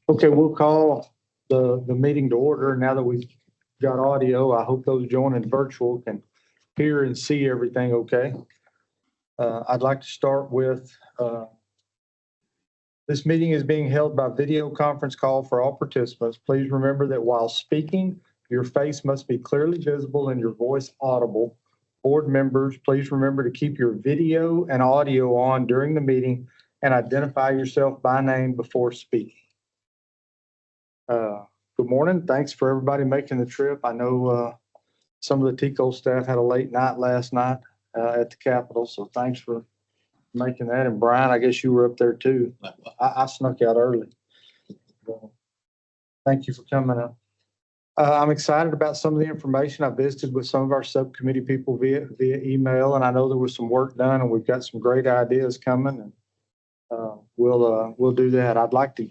Okay, we'll call the meeting to order. Now that we've got audio, I hope those joining virtual can hear and see everything okay. I'd like to start with, this meeting is being held by video conference call for all participants. Please remember that while speaking, your face must be clearly visible and your voice audible. Board members, please remember to keep your video and audio on during the meeting and identify yourself by name before speaking. Good morning. Thanks for everybody making the trip. I know some of the TCO staff had a late night last night at the Capitol, so thanks for making that. And Brian, I guess you were up there too. I snuck out early. Thank you for coming up. I'm excited about some of the information. I visited with some of our subcommittee people via email, and I know there was some work done, and we've got some great ideas coming. And we'll do that. I'd like to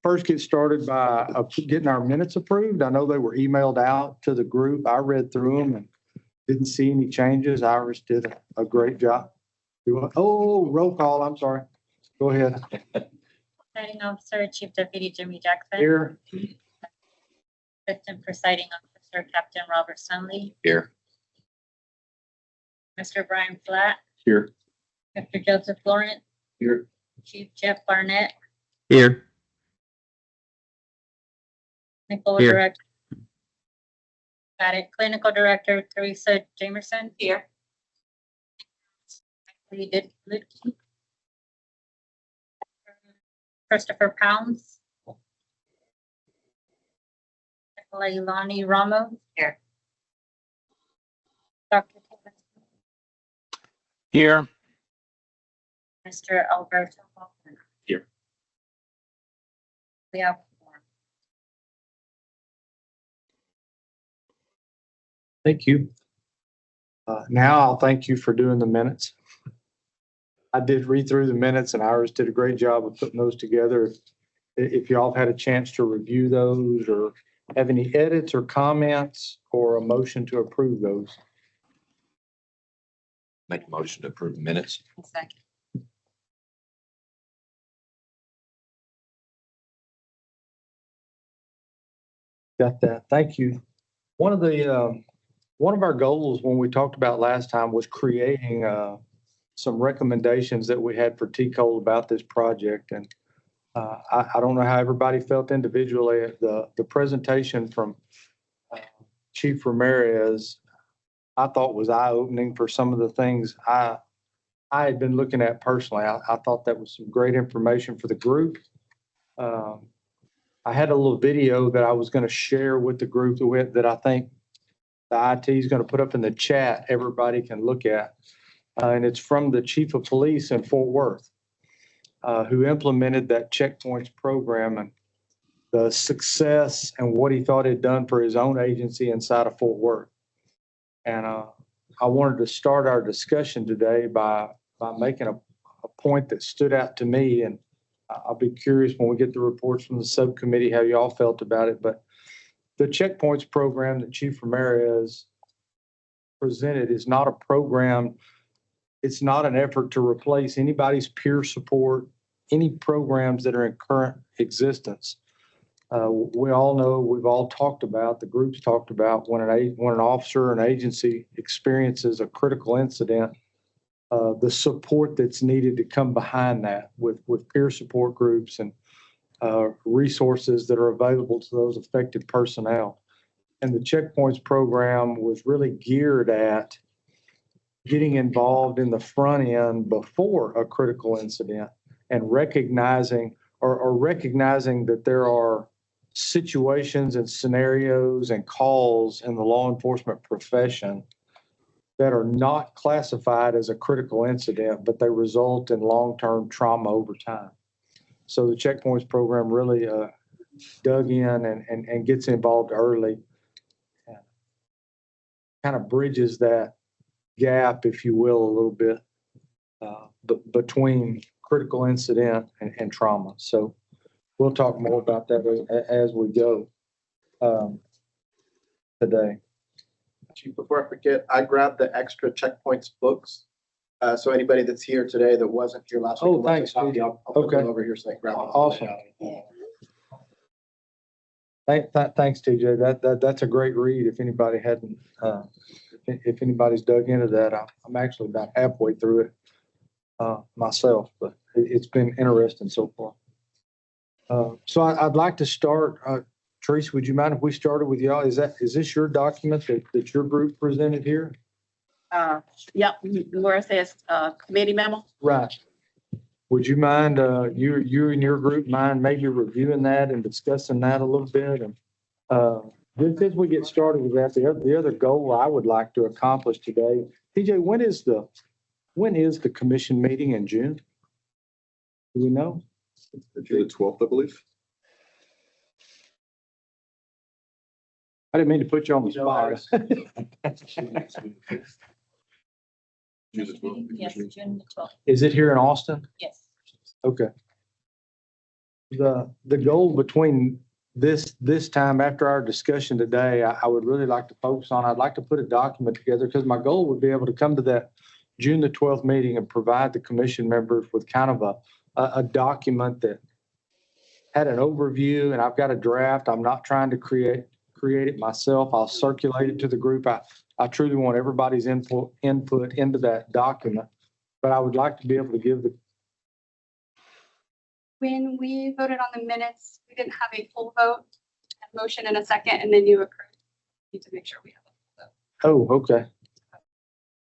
first get started by getting our minutes approved. I know they were emailed out to the group. I read through them and didn't see any changes. Iris did a great job. Oh, roll call. I'm sorry. Go ahead. Presiding Officer, Chief Deputy Jimmy Jackson. Here. Assistant Presiding Officer, Captain Robert Sunley. Here. Mr. Brian Flatt. Here. Mr. Joseph Lawrence. Here. Chief Jeff Barnett. Here. Clinical Here. Director. Got it. Clinical Director Teresa Jamerson. Here. We did Christopher Pounds. Leilani Ramos. Here. Dr. Here. Mr. Alberto Hoffman. Here. We have four. Thank you. Now I'll thank you for doing the minutes. I did read through the minutes and Iris did a great job of putting those together. If y'all have had a chance to review those or have any edits or comments or a motion to approve those. Make a motion to approve minutes. Second. Got that. Thank you. One of our goals when we talked about last time was creating some recommendations that we had for TCOL about this project. And I don't know how everybody felt individually. The presentation from Chief Ramirez, I thought was eye-opening for some of the things I had been looking at personally. I thought that was some great information for the group. I had a little video that I was going to share with the group that I think the IT is going to put up in the chat. Everybody can look at. And it's from the Chief of Police in Fort Worth, who implemented that checkpoints program and the success and what he thought he'd done for his own agency inside of Fort Worth. And I wanted to start our discussion today by making a point that stood out to me. And I'll be curious when we get the reports from the subcommittee how y'all felt about it. But the checkpoints program that Chief Ramirez presented is not a program. It's not an effort to replace anybody's peer support, any programs that are in current existence. We all know, we've all talked about, the group's talked about when an officer or an agency experiences a critical incident, the support that's needed to come behind that with peer support groups and resources that are available to those affected personnel. And the checkpoints program was really geared at getting involved in the front end before a critical incident and recognizing that there are situations and scenarios and calls in the law enforcement profession that are not classified as a critical incident, but they result in long-term trauma over time. So the checkpoints program really dug in and gets involved early, kind of bridges that gap, if you will, a little bit between critical incident and trauma. So we'll talk more about that as we go today. Chief, before I forget, I grabbed the extra checkpoints books. So anybody that's here today that wasn't here last week. Oh, thanks. I'll put Okay. them over here so they can grab them. Awesome. Thanks, TJ. That's a great read. If anybody hadn't, if anybody's dug into that, I'm actually about halfway through it myself, but it's been interesting so far. So I'd like to start. Teresa, would you mind if we started with y'all? Is this your document that your group presented here? Yep, where it says, committee memo. Right. Would you mind, you and your group mind maybe reviewing that and discussing that a little bit? And just as we get started with that, the other goal I would like to accomplish today, TJ, when is the commission meeting in June? Do we know? June the 12th, I believe. I didn't mean to put you on the spot. June the 12th. Yes, June 12th. Is it here in Austin? Yes. Okay. The goal between this time after our discussion today, I would really like to focus on, I'd like to put a document together because my goal would be able to come to that June the 12th meeting and provide the commission members with kind of a document that had an overview, and I've got a draft. I'm not trying to create it myself. I'll circulate it to the group. I truly want everybody's input into that document, but I would like to be able to give the. When we voted on the minutes, we didn't have a full vote, a motion and a second, and then you approved. Need to make sure we have a full vote. Oh, okay.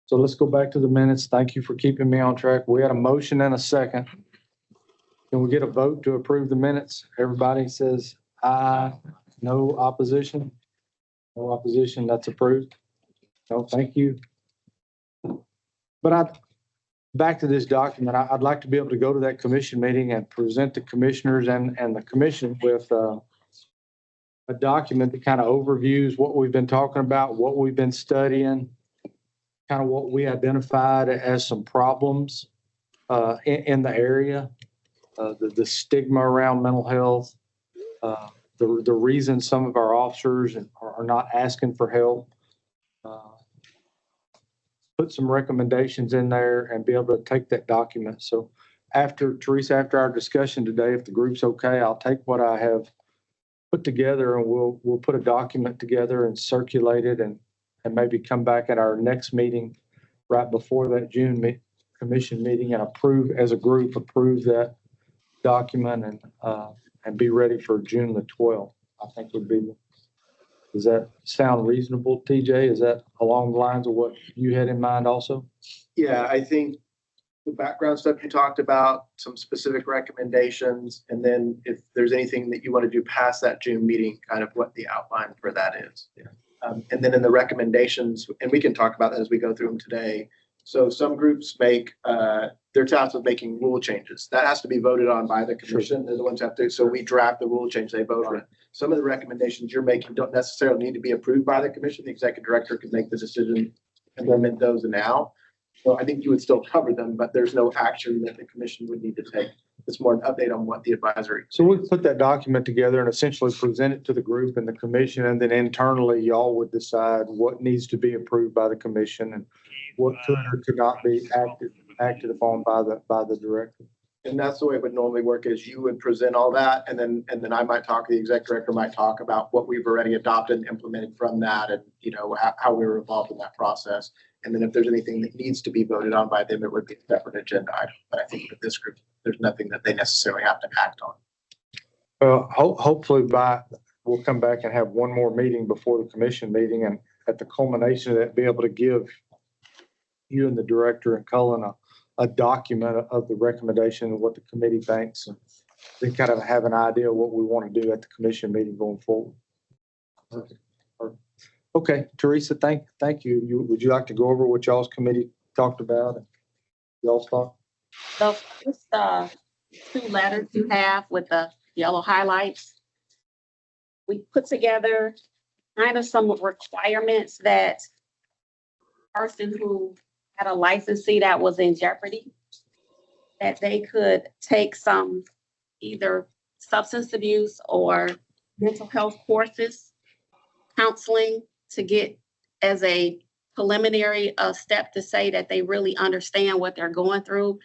So let's go back to the minutes. Thank you for keeping me on track. We had a motion and a second. Can we get a vote to approve the minutes? Everybody says aye. No opposition? No opposition, that's approved. No, thank you. But back to this document, I'd like to be able to go to that commission meeting and present the commissioners and the commission with a document that kind of overviews what we've been talking about, what we've been studying, kind of what we identified as some problems in the area, the stigma around mental health, the reason some of our officers are not asking for help. Put some recommendations in there and be able to take that document. So Teresa, after our discussion today, if the group's okay, I'll take what I have put together and we'll put a document together and circulate it and maybe come back at our next meeting right before that June commission meeting and approve as a group, approve that document and be ready for June the 12th. I think would be. Does that sound reasonable, TJ? Is that along the lines of what you had in mind also? Yeah, I think the background stuff you talked about, some specific recommendations, and then if there's anything that you want to do past that June meeting, kind of what the outline for that is. Yeah. And then in the recommendations, and we can talk about that as we go through them today. So some groups make, they're tasked with making rule changes. That has to be voted on by the commission. They're the ones who have to, so we draft the rule change, they vote on it. Some of the recommendations you're making don't necessarily need to be approved by the commission. The executive director can make the decision and implement those now. So I think you would still cover them, but there's no action that the commission would need to take. It's more an update on what the advisory. So we put that document together and essentially present it to the group and the commission, and then internally y'all would decide what needs to be approved by the commission and what could or could not be acted upon by the director. And that's the way it would normally work, is you would present all that, and then I might talk, the exec director might talk about what we've already adopted and implemented from that, and how we were involved in that process. And then if there's anything that needs to be voted on by them, it would be a separate agenda item. But I think with this group, there's nothing that they necessarily have to act on. Well, hopefully we'll come back and have one more meeting before the commission meeting, and at the culmination of that, be able to give you and the director and Cullen a document of the recommendation and what the committee thinks, and then kind of have an idea of what we want to do at the commission meeting going forward. Okay, Teresa, thank you. Would you like to go over what y'all's committee talked about and y'all's thought? So just two letters you have with the yellow highlights. We put together kind of some requirements that person who had a licensee that was in jeopardy, that they could take some either substance abuse or mental health courses, counseling, to get as a preliminary step to say that they really understand what they're going through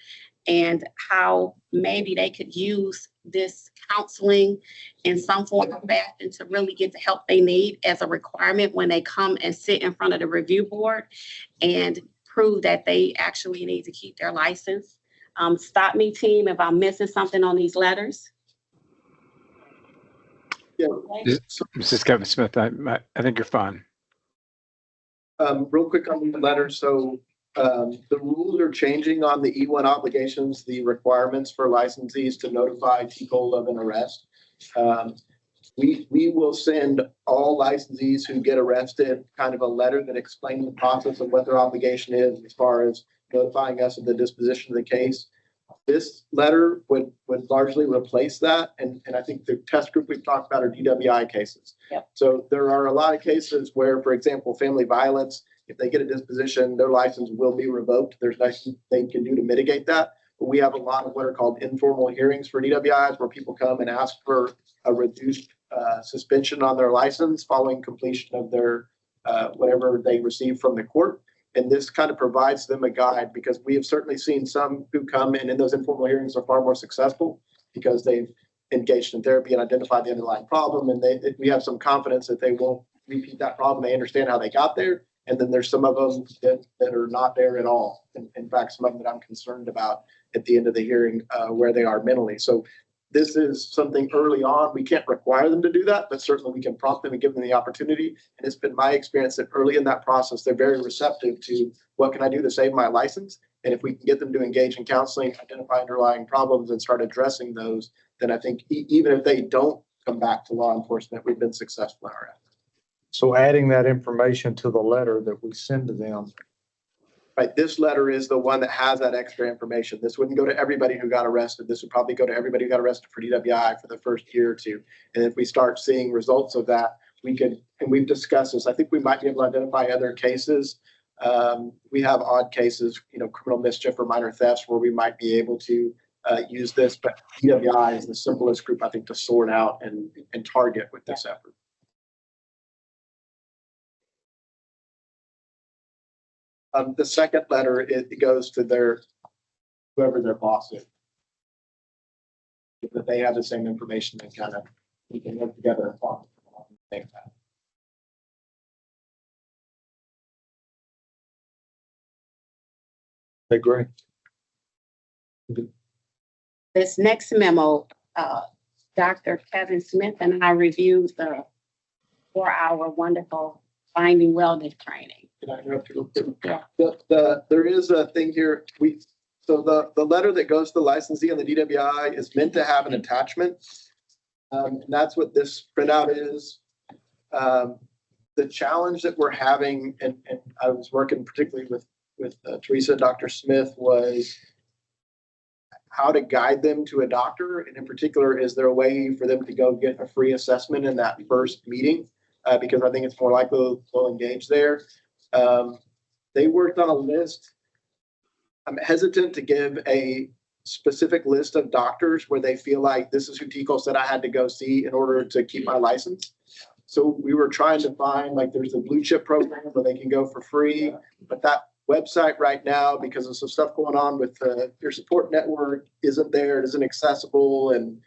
and how maybe they could use this counseling in some form or fashion to really get the help they need as a requirement when they come and sit in front of the review board and prove that they actually need to keep their license. Stop me, team, if I'm missing something on these letters. Yeah. Mrs. Kevin Smith, I think you're fine. Real quick on the letter. So the rules are changing on the E1 obligations, the requirements for licensees to notify TCOL of an arrest. We will send all licensees who get arrested kind of a letter that explains the process of what their obligation is as far as notifying us of the disposition of the case. This letter would largely replace that. And I think the test group we've talked about are DWI cases. Yep. So there are a lot of cases where, for example, family violence, if they get a disposition, their license will be revoked. There's nothing they can do to mitigate that. But we have a lot of what are called informal hearings for DWIs where people come and ask for a reduced suspension on their license following completion of their whatever they receive from the court. And this kind of provides them a guide because we have certainly seen some who come and in those informal hearings are far more successful because they've engaged in therapy and identified the underlying problem. And we have some confidence that they won't repeat that problem. They understand how they got there. And then there's some of them that are not there at all. In fact, some of them that I'm concerned about at the end of the hearing where they are mentally. So this is something early on. We can't require them to do that, but certainly we can prompt them and give them the opportunity. And it's been my experience that early in that process, they're very receptive to what can I do to save my license? And if we can get them to engage in counseling, identify underlying problems and start addressing those, then I think even if they don't come back to law enforcement, we've been successful in our efforts. So adding that information to the letter that we send to them. Right, this letter is the one that has that extra information. This wouldn't go to everybody who got arrested. This would probably go to everybody who got arrested for DWI for the first year or two. And if we start seeing results of that, we could, and we've discussed this, I think we might be able to identify other cases. We have odd cases, criminal mischief or minor thefts where we might be able to use this, but DWI is the simplest group, I think, to sort out and target with this effort. The second letter, it goes to whoever their boss is. That they have the same information and kind of, we can work together and talk. Think that. I agree. This next memo, Dr. Kevin Smith and I reviewed the 4-hour wonderful finding wellness training. Can I interrupt you? Yeah. There is a thing here. So the letter that goes to the licensee on the DWI is meant to have an attachment. And that's what this printout is. The challenge that we're having, and I was working particularly with Teresa and Dr. Smith, was how to guide them to a doctor. And in particular, is there a way for them to go get a free assessment in that first meeting? Because I think it's more likely they'll engage there. They worked on a list. I'm hesitant to give a specific list of doctors where they feel like this is who TCOL said I had to go see in order to keep my license. So we were trying to find, like, there's a blue chip program where they can go for free, but that website right now, because of some stuff going on with your support network, isn't there, it isn't accessible. And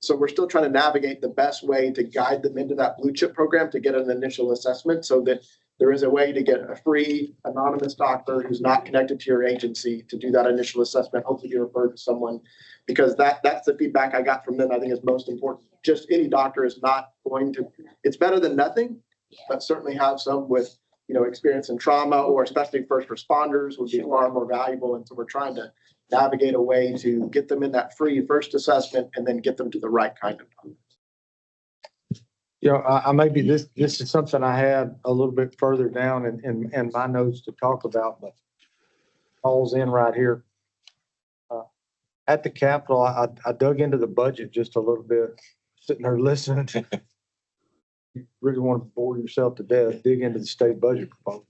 so we're still trying to navigate the best way to guide them into that blue chip program to get an initial assessment so that there is a way to get a free anonymous doctor who's not connected to your agency to do that initial assessment. Hopefully you refer to someone, because that's the feedback I got from them. I think is most important. Just any doctor is not going to, it's better than nothing, but certainly have some with, experience in trauma, or especially first responders would be far more valuable. And so we're trying to navigate a way to get them in that free first assessment and then get them to the right kind of doctor. I maybe this is something I had a little bit further down in my notes to talk about, but falls in right here. At the Capitol, I dug into the budget just a little bit, sitting there listening. You really want to bore yourself to death, dig into the state budget proposal.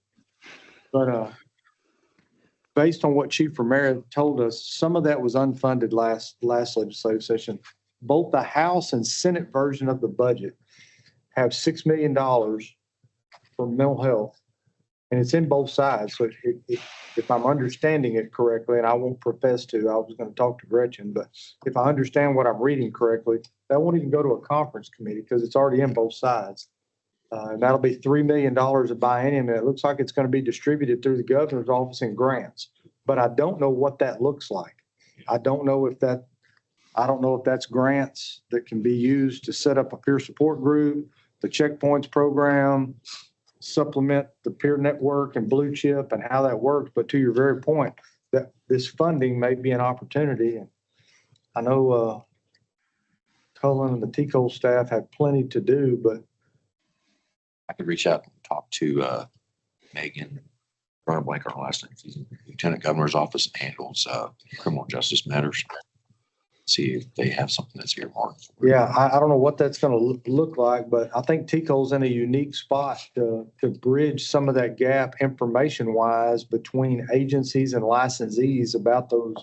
But based on what Chief Ramirez told us, some of that was unfunded last legislative session. Both the House and Senate version of the budget have $6 million for mental health And it's in both sides. So if I'm understanding it correctly, and I won't profess to, I was going to talk to Gretchen, but if I understand what I'm reading correctly, that won't even go to a conference committee because it's already in both sides. And that'll be $3 million of biennium. And it looks like it's going to be distributed through the governor's office in grants. But I don't know what that looks like. I don't know if that's grants that can be used to set up a peer support group, the checkpoints program, supplement the peer network and blue chip and how that works. But to your very point, that this funding may be an opportunity. And I know Cullen and the TCOL staff have plenty to do, but I could reach out and talk to Megan, drawing a blank on her last name. She's in the Lieutenant Governor's office, handles criminal justice matters. See if they have something that's earmarked. yeah, I don't know what that's going to look like, but I think TCOL's in a unique spot to bridge some of that gap information wise between agencies and licensees about those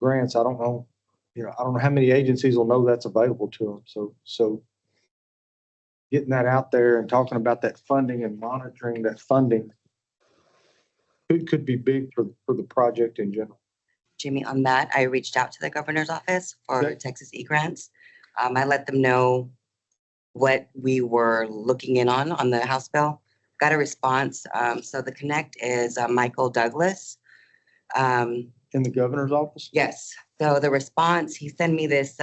grants. I don't know, I don't know how many agencies will know that's available to them. So getting that out there and talking about that funding and monitoring that funding could be big for the project in general. Jimmy, on that, I reached out to the governor's office for Okay. Texas E-grants. I let them know what we were looking in on the House bill. Got a response. So the connect is Michael Douglas. In the governor's office? Yes. So the response, he sent me this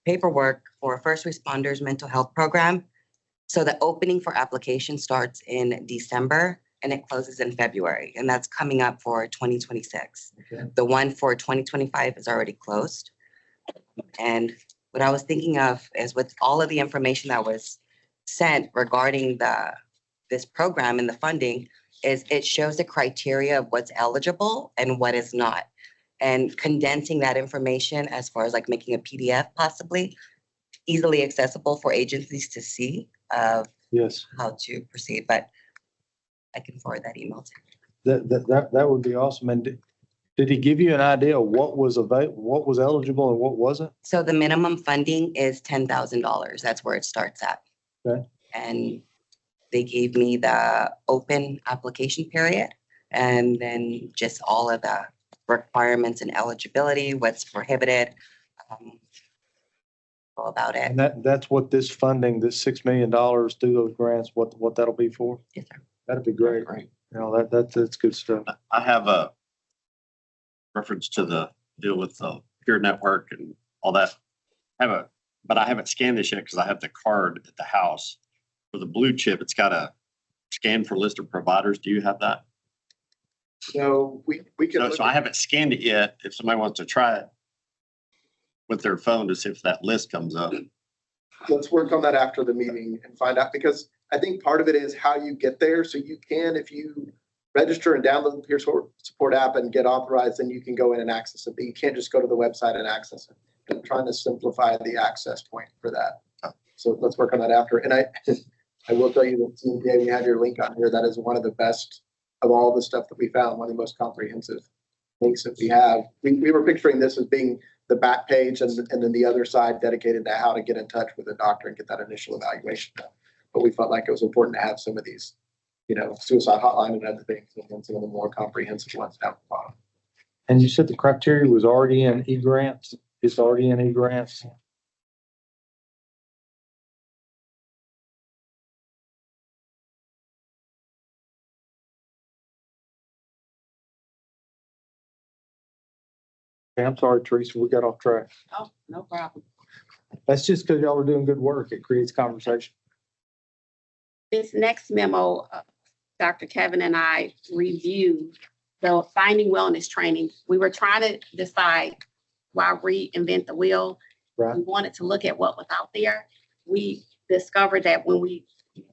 paperwork for first responders mental health program. So the opening for application starts in December and it closes in February, and that's coming up for 2026. Okay. The one for 2025 is already closed. And what I was thinking of is with all of the information that was sent regarding this program and the funding, is it shows the criteria of what's eligible and what is not. And condensing that information as far as like making a PDF possibly easily accessible for agencies to see of Yes. how to proceed, but I can forward that email to you. That would be awesome. And did he give you an idea of what was what was eligible and what wasn't? So the minimum funding is $10,000. That's where it starts at. Okay. And they gave me the open application period and then just all of the requirements and eligibility, what's prohibited, all about it. And that's what this funding, this $6 million through those grants, what that'll be for? Yes, sir. That'd be great. Great. That's good stuff. I have a reference to the deal with the peer network and all that. But I haven't scanned this yet because I have the card at the house. For the blue chip, it's got a scan for list of providers. Do you have that? So we can. look So I haven't scanned it yet. If somebody wants to try it with their phone to see if that list comes up. Let's work on that after the meeting and find out, because I think part of it is how you get there. So you can, if you register and download the peer support app and get authorized, then you can go in and access it. But you can't just go to the website and access it. I'm trying to simplify the access point for that. So let's work on that after. And I will tell you that CMPA, we have your link on here. That is one of the best of all the stuff that we found, one of the most comprehensive links that we have. We were picturing this as being the back page and then the other side dedicated to how to get in touch with a doctor and get that initial evaluation done. But we felt like it was important to have some of these, suicide hotline and other things, and some of the more comprehensive ones down the bottom. And you said the criteria was already in e-grants? It's already in e-grants? Okay, I'm sorry, Teresa, we got off track. Oh, no problem. That's just because y'all are doing good work. It creates conversation. This next memo, Dr. Kevin and I reviewed the Finding Wellness training. We were trying to decide why reinvent the wheel. Right. We wanted to look at what was out there. We discovered that when we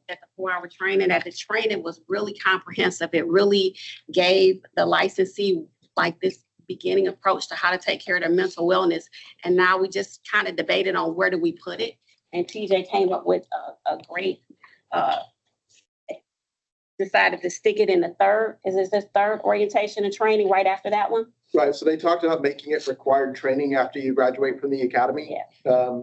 at the 4-hour training, that the training was really comprehensive. It really gave the licensee like this beginning approach to how to take care of their mental wellness. And now we just kind of debated on where do we put it. And TJ came up with a great, decided to stick it in the third. Is this third orientation and training right after that one? Right, so they talked about making it required training after you graduate from the academy. Yeah.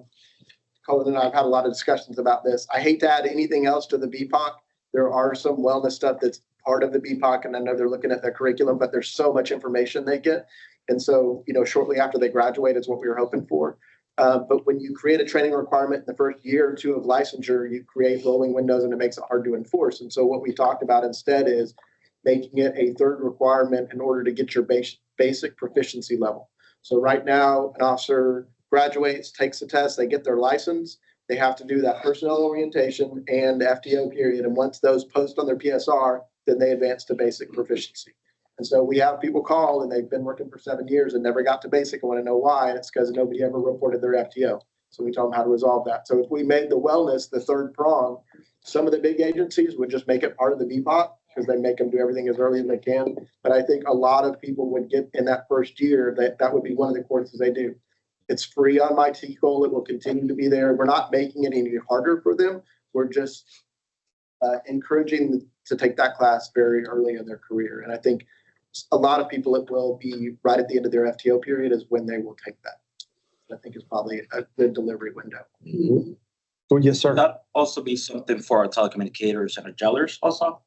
Colin and I have had a lot of discussions about this. I hate to add anything else to the BPOC. There are some wellness stuff that's part of the BPOC, and I know they're looking at their curriculum, but there's so much information they get. And so, shortly after they graduate is what we were hoping for. But when you create a training requirement in the first year or two of licensure, you create rolling windows and it makes it hard to enforce. And so what we talked about instead is making it a third requirement in order to get your basic proficiency level. So right now, an officer graduates, takes the test, they get their license. They have to do that personnel orientation and FTO period. And once those post on their PSR, then they advance to basic proficiency. And so we have people call and they've been working for 7 years and never got to basic and want to know why. And it's because nobody ever reported their FTO. So we tell them how to resolve that. So if we made the wellness the third prong, some of the big agencies would just make it part of the BPOC because they make them do everything as early as they can. But I think a lot of people would get in that first year that would be one of the courses they do. It's free on my TCOL. It will continue to be there. We're not making it any harder for them. We're just encouraging them to take that class very early in their career. And I think a lot of people, it will be right at the end of their FTO period is when they will take that. I think is probably a good delivery window. Well, yes, sir. Would that also be something for our telecommunicators and our jailers also?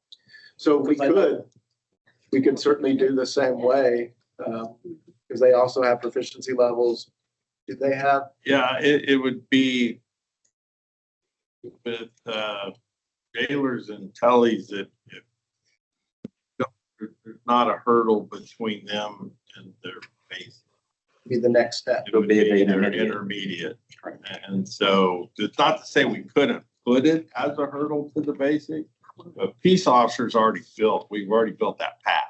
So we could certainly do the same way because they also have proficiency levels. Do they have? Yeah, it would be with jailers and tellies that if there's not a hurdle between them and their base. Be the next step. It'll be their intermediate. And so it's not to say we couldn't put it as a hurdle to the basic, but peace officers we've already built that path.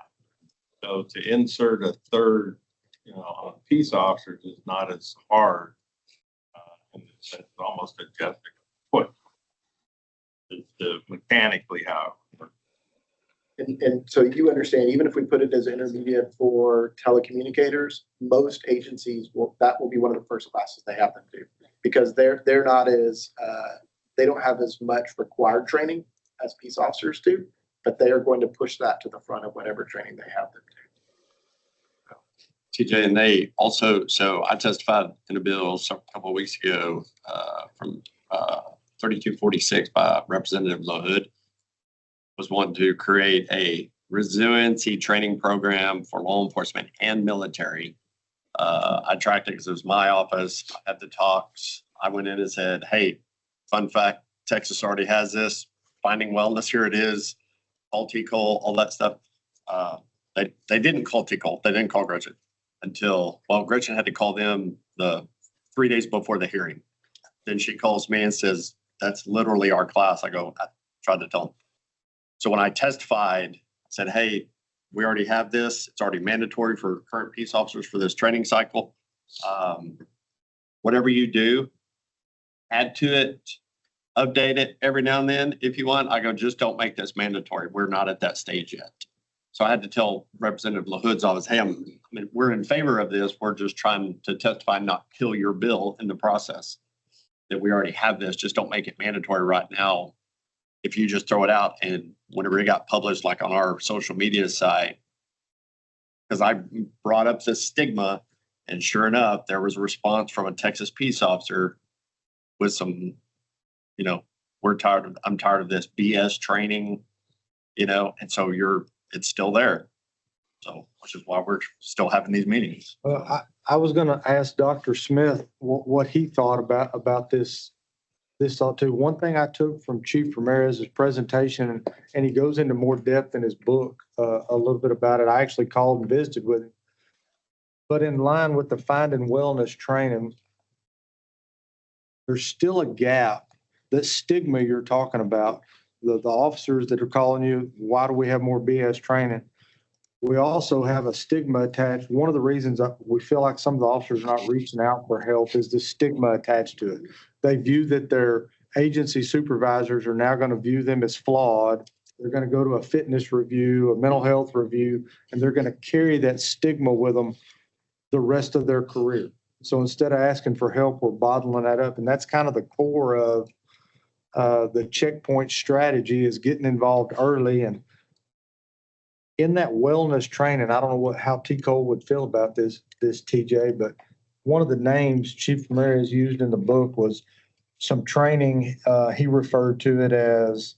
So to insert a third, on peace officers is not as hard. And it's almost a just foot. It's mechanically how it works. And so you understand, even if we put it as intermediate for telecommunicators, most agencies that will be one of the first classes they have them do because they're not as they don't have as much required training as peace officers do, but they are going to push that to the front of whatever training they have them do. TJ, and they also, so I testified in a bill a couple of weeks ago from 3246 by Representative LaHood. Was wanting to create a resiliency training program for law enforcement and military. I tracked it because it was my office. I had the talks. I went in and said, hey, fun fact, Texas already has this. Finding wellness, here it is. Call TCOL, all that stuff. They didn't call TCOL. They didn't call Gretchen until, Gretchen had to call them the 3 days before the hearing. Then she calls me and says, that's literally our class. I tried to tell them. So when I testified, I said, hey, we already have this. It's already mandatory for current peace officers for this training cycle. Whatever you do, add to it, update it every now and then if you want. I go, just don't make this mandatory. We're not at that stage yet. So I had to tell Representative LaHood's office, hey, we're in favor of this. We're just trying to testify, not kill your bill in the process. That we already have this. Just don't make it mandatory right now. If you just throw it out and whenever it got published, like on our social media site, because I brought up this stigma and sure enough, there was a response from a Texas peace officer with some, I'm tired of this BS training, and so it's still there. So, which is why we're still having these meetings. I was going to ask Dr. Smith what he thought about this thought too. One thing I took from Chief Ramirez's presentation, and he goes into more depth in his book a little bit about it. I actually called and visited with him. But in line with the Finding Wellness training, there's still a gap. The stigma you're talking about, the officers that are calling you, why do we have more BS training? We also have a stigma attached. One of the reasons we feel like some of the officers are not reaching out for help is the stigma attached to it. They view that their agency supervisors are now going to view them as flawed. They're going to go to a fitness review, a mental health review, and they're going to carry that stigma with them the rest of their career. So instead of asking for help, we're bottling that up. And that's kind of the core of the checkpoint strategy is getting involved early. And in that wellness training, I don't know how TCOL would feel about this TJ, but one of the names Chief Ramirez used in the book was some training. He referred to it as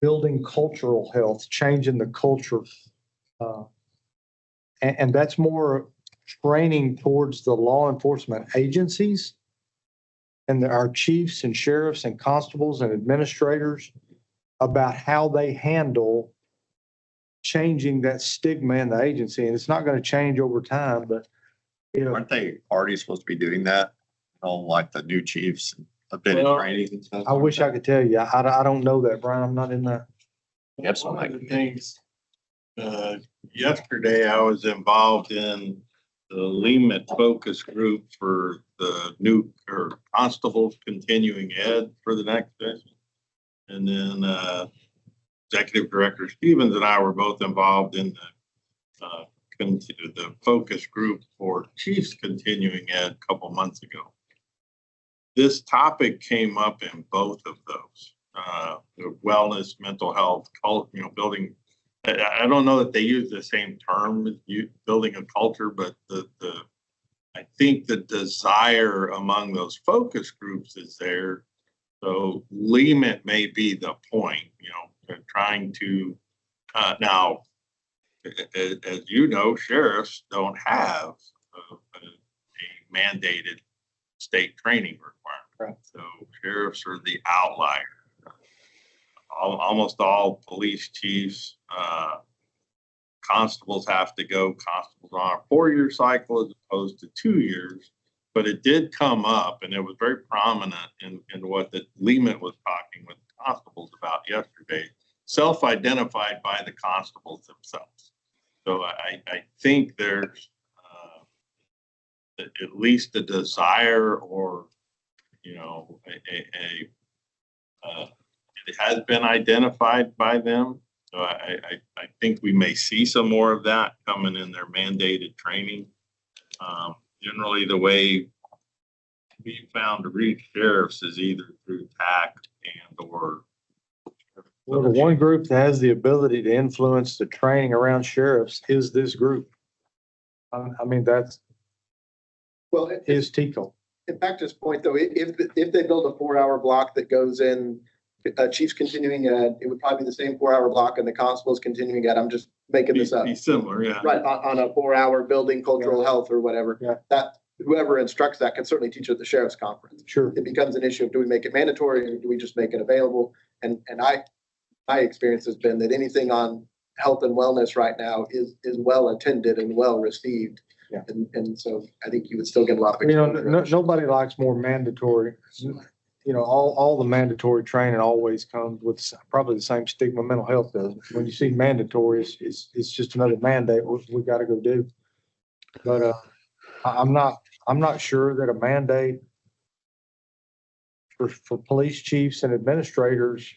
building cultural health, changing the culture. And that's more training towards the law enforcement agencies and our chiefs and sheriffs and constables and administrators about how they handle changing that stigma in the agency. And it's not going to change over time, but Aren't they already supposed to be doing that? Like the new chiefs have been in Well, training and stuff? I wish I could tell you. I don't know that, Brian. I'm not in that. You have some One of the like, things, yesterday I was involved in the Lemat focus group for the new constables continuing ed for the next session. And then Executive Director Stevens and I were both involved in the focus group for Chiefs continuing ed a couple months ago. This topic came up in both of those, the wellness, mental health, building. I don't know that they use the same term, building a culture, but I think the desire among those focus groups is there. So Lemat may be the point, they're trying to, now, as you know, sheriffs don't have a mandated state training requirement. Right. So sheriffs are the outlier. Almost all police chiefs, constables have to go. Constables are on a 4-year cycle as opposed to 2 years. But it did come up, and it was very prominent in what the Lemat was talking with constables about yesterday, self-identified by the constables themselves. So I think there's at least a desire, or it has been identified by them. So I think we may see some more of that coming in their mandated training. Generally, the way we found to reach sheriffs is either through TAC and/or. Well, the one group that has the ability to influence the training around sheriffs is this group. I mean, that's Well, his TCO. and back to this point though, if they build a 4-hour block that goes in, Chiefs continuing ed, it would probably be the same 4-hour block and the constables continuing ed. I'm just making this up. Be similar, yeah. Right, on a 4-hour building cultural health or whatever. Yeah. That whoever instructs that can certainly teach at the sheriff's conference. Sure. It becomes an issue of, do we make it mandatory or do we just make it available? And my experience has been that anything on health and wellness right now is well attended and well received. Yeah. And so I think you would still get a lot of. Nobody likes more mandatory. All the mandatory training always comes with probably the same stigma mental health does. When you see mandatory, it's just another mandate we got to go do. But I'm not sure that a mandate for police chiefs and administrators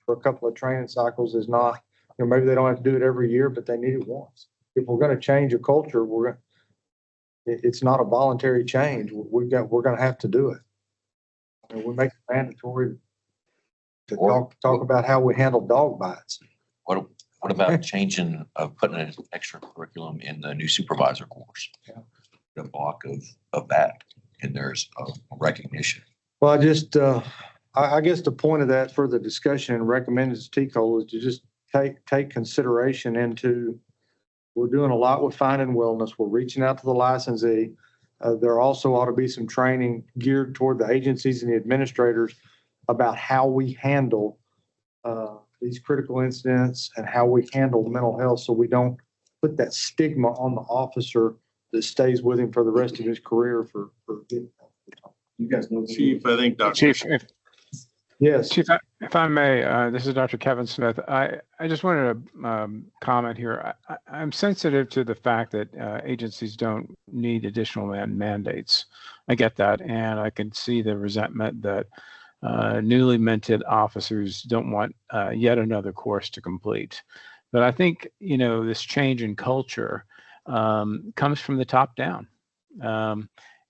for a couple of training cycles is not, maybe they don't have to do it every year, but they need it once. If we're going to change a culture, it's not a voluntary change. We're going to have to do it. We make it mandatory to talk about how we handle dog bites. what about changing, putting an extra curriculum in the new supervisor course? Yeah. The block of that, and there's a recognition. Well, I guess the point of that for the discussion and recommended to TCOL is to just take consideration into, we're doing a lot with finding wellness. We're reaching out to the licensee. There also ought to be some training geared toward the agencies and the administrators about how we handle these critical incidents and how we handle mental health, so we don't put that stigma on the officer that stays with him for the rest of his career for You guys know. Chief, I think Dr. Chief, Yes. Chief, if I may, this is Dr. Kevin Smith. I just wanted to comment here. I'm sensitive to the fact that agencies don't need additional mandates. I get that, and I can see the resentment that newly minted officers don't want yet another course to complete. But I think, this change in culture comes from the top down.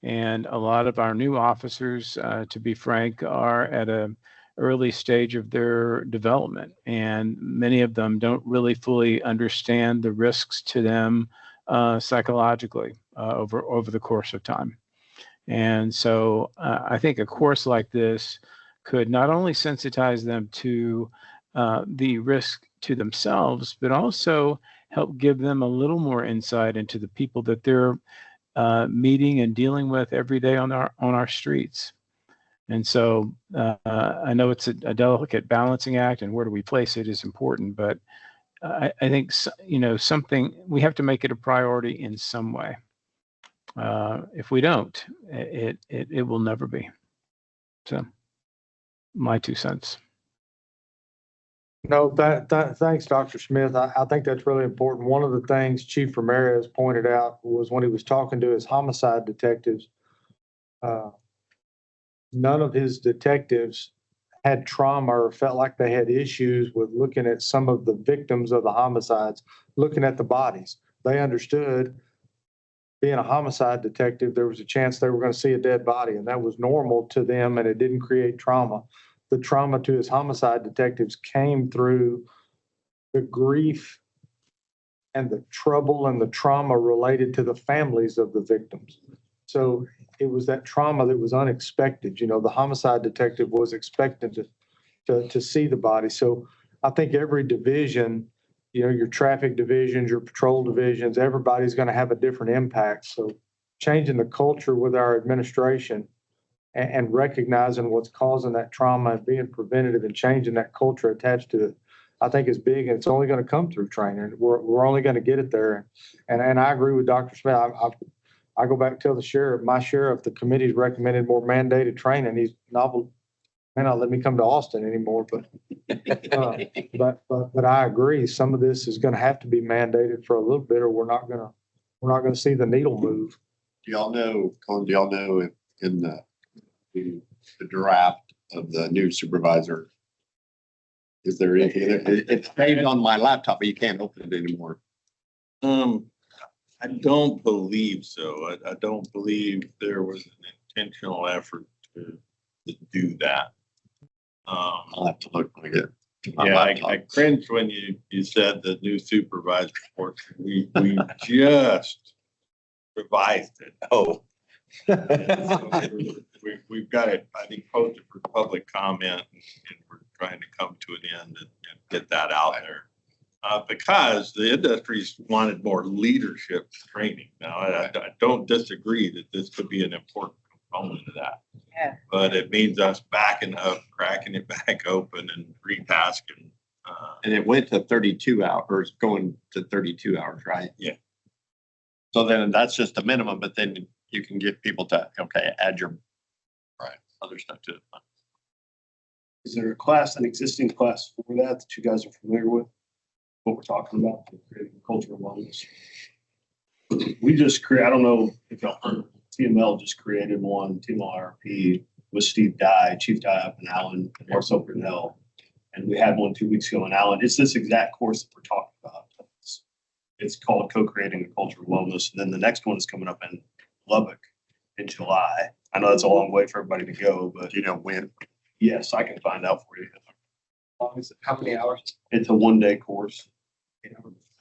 And a lot of our new officers, to be frank, are at an early stage of their development, and many of them don't really fully understand the risks to them psychologically over the course of time. And so I think a course like this could not only sensitize them to the risk to themselves, but also help give them a little more insight into the people that they're meeting and dealing with every day on our streets. And so I know it's a delicate balancing act, and where do we place it is important, but I think, something, we have to make it a priority in some way. If we don't, it will never be. So my 2 cents. No, thanks, Dr. Smith. I think that's really important. One of the things Chief Ramirez pointed out was when he was talking to his homicide detectives, none of his detectives had trauma or felt like they had issues with looking at some of the victims of the homicides, looking at the bodies. They understood, being a homicide detective, there was a chance they were going to see a dead body, and that was normal to them, and it didn't create trauma. The trauma to his homicide detectives came through the grief and the trouble and the trauma related to the families of the victims. So it was that trauma that was unexpected. The homicide detective was expected to see the body. So I think every division, your traffic divisions, your patrol divisions, everybody's going to have a different impact. So changing the culture with our administration and recognizing what's causing that trauma and being preventative and changing that culture attached to it, I think is big, and it's only going to come through training. We're only going to get it there. And I agree with Dr. Smith. I go back and tell my sheriff, the committee's recommended more mandated training. He's novel, may not let me come to Austin anymore, but I agree. Some of this is going to have to be mandated for a little bit, or we're not going to see the needle move. Colin, do y'all know if in the draft of the new supervisor, is there any, it's saved on my laptop, but you can't open it anymore. I don't believe so. I don't believe there was an intentional effort to do that. I'll have to look when I get to my Yeah, laptop. I cringed when you said the new supervisor report. We just revised it. Oh. We've got it, I think, posted for public comment, and we're trying to come to an end and get that out there. Because the industry's wanted more leadership training. Now, I don't disagree that this could be an important component of that. Yeah. But it means us backing up, cracking it back open and retasking. And it went to 32 hours, going to 32 hours, right? Yeah. So then that's just a minimum, but then you can get people to, add your other stuff to it. Is there a class, an existing class for that you guys are familiar with? What we're talking about, creating cultural wellness. We just I don't know if y'all heard, TML just created one, TML IRP with Steve Dye, Chief Dye up in Allen, and Marcel Brunel. And we had one 2 weeks ago in Allen. It's this exact course that we're talking about. It's called Co-Creating a Culture of Wellness. And then the next one is coming up in Lubbock in July. I know that's a long way for everybody to go, but Do you know when? yes, I can find out for you. How many hours? It's a 1-day course.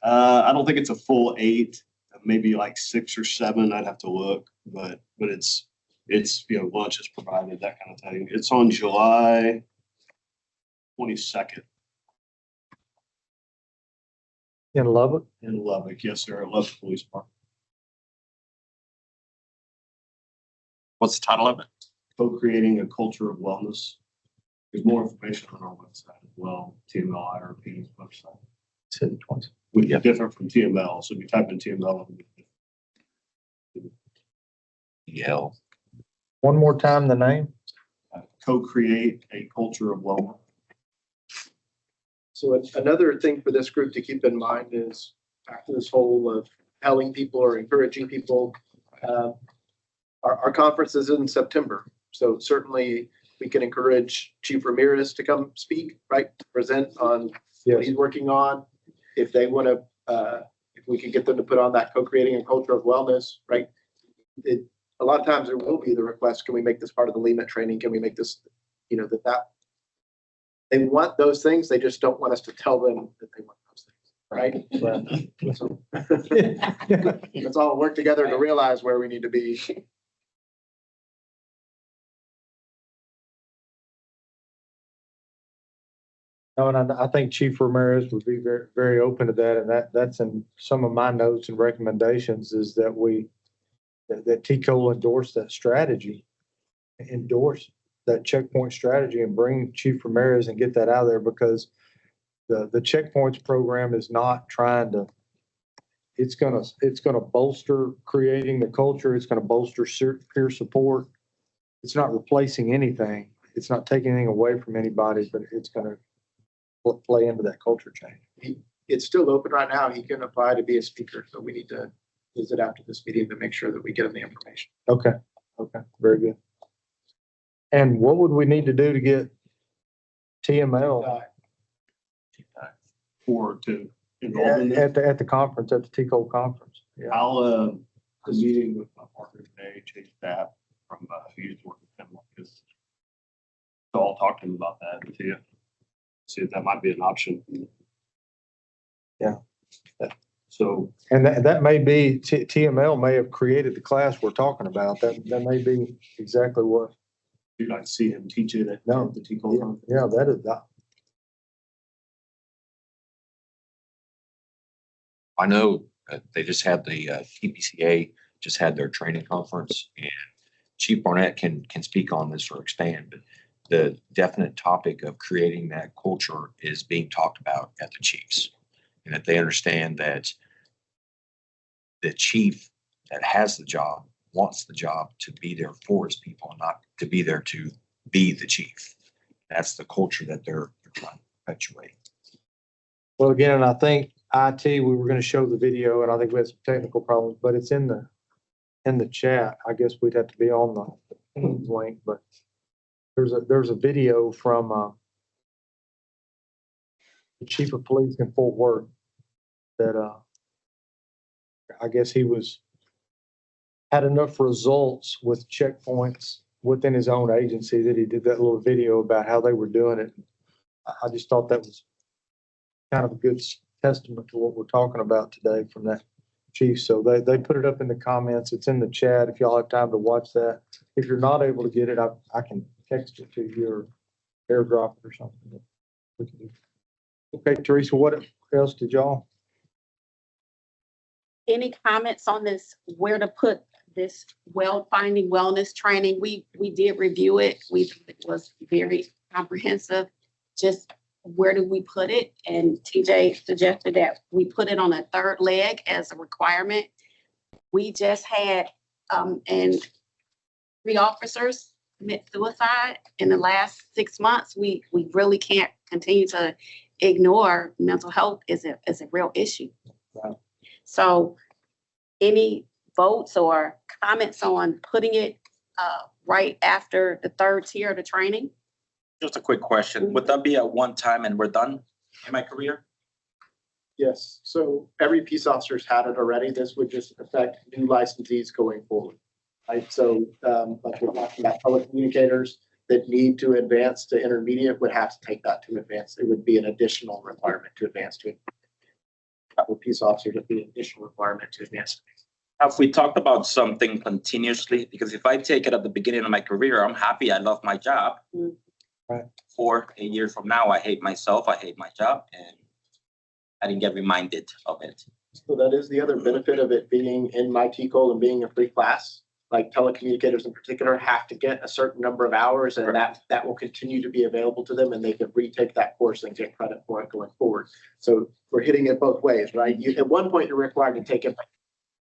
I don't think it's a full 8, maybe like 6 or 7. I'd have to look, but it's lunch is provided, that kind of thing. It's on July 22nd In Lubbock? in Lubbock. Yes, sir, at Lubbock Police Park. What's the title of it? Co-creating a culture of wellness. There's more information on our website as well, TML IRP's website. Which is different from TML. So if you type in TML, Yell. One more time, the name? co-create a culture of wellness. So another thing for this group to keep in mind is back to this whole of telling people or encouraging people. Our conference is in September. So certainly we can encourage Chief Ramirez to come speak, right? Present on what he's working on. If they want to, if we can get them to put on that co-creating a culture of wellness, right? A lot of times there will be the request, can we make this part of the LEMA training? Can we make this, that they want those things. They just don't want us to tell them that they want those things, right? So, let's all work together to realize where we need to be. No, and I think Chief Ramirez would be very, very open to that, and that's in some of my notes and recommendations is that TCO endorse that strategy, endorse that checkpoint strategy and bring Chief Ramirez and get that out of there because the checkpoints program is not trying to, it's gonna bolster creating the culture. It's gonna bolster peer support. It's not replacing anything. It's not taking anything away from anybody, but it's gonna play into that culture change. It's still open right now. He can apply to be a speaker, so we need to visit after this meeting to make sure that we get him the information. Okay, very good. And what would we need to do to get TML For to involve in this. at the conference, at the TCO conference? Yeah. I'll, the meeting with my partner today, Chase Staff from, who used to work with him, because so I'll talk to him about that and see if that might be an option. Yeah. So, And that may be, TML may have created the class we're talking about. That may be exactly what. you'd like to see him teach it at No. the TCO conference. Yeah, that is that. I know they just had the TPCA just had their training conference, and Chief Barnett can speak on this or expand, but the definite topic of creating that culture is being talked about at the chiefs, and that they understand that the chief that has the job wants the job to be there for his people, and not to be there to be the chief. That's the culture that they're trying to perpetuate. Well, again, and I think IT, we were going to show the video, and I think we had some technical problems, but it's in the chat. I guess we'd have to be on the Teams link, but there's a video from the chief of police in Fort Worth that I guess he had enough results with checkpoints within his own agency that he did that little video about how they were doing it. I just thought that was kind of a good testament to what we're talking about today from that chief. So they put it up in the comments. It's in the chat if y'all have time to watch that. If you're not able to get it, I can text it to you or airdrop it or something. We can do. Okay, Teresa, what else did y'all? Any comments on this, where to put this finding wellness training? We did review it. It was very comprehensive. Just where do we put it? And TJ suggested that we put it on a third leg as a requirement. We just had, and 3 officers commit suicide in the last 6 months. We really can't continue to ignore mental health is a real issue. Wow. So any votes or comments on putting it right after the third tier of the training? Just a quick question. Would that be at one time and we're done in my career? Yes, so every peace officer's had it already. This would just affect new licensees going forward. Right, so like we're talking about telecommunicators that need to advance to intermediate would have to take that to advance. It would be an additional requirement to advance to it. For peace officers, it'd be an additional requirement to advance. Have we talked about something continuously? Because if I take it at the beginning of my career, I'm happy, I love my job. Right. 4 years from now, I hate myself, I hate my job, and I didn't get reminded of it. So that is the other benefit of it being in my TCOL and being a free class. Like telecommunicators in particular have to get a certain number of hours, and that will continue to be available to them, and they can retake that course and get credit for it going forward. So we're hitting it both ways, right? At one point, you're required to take it,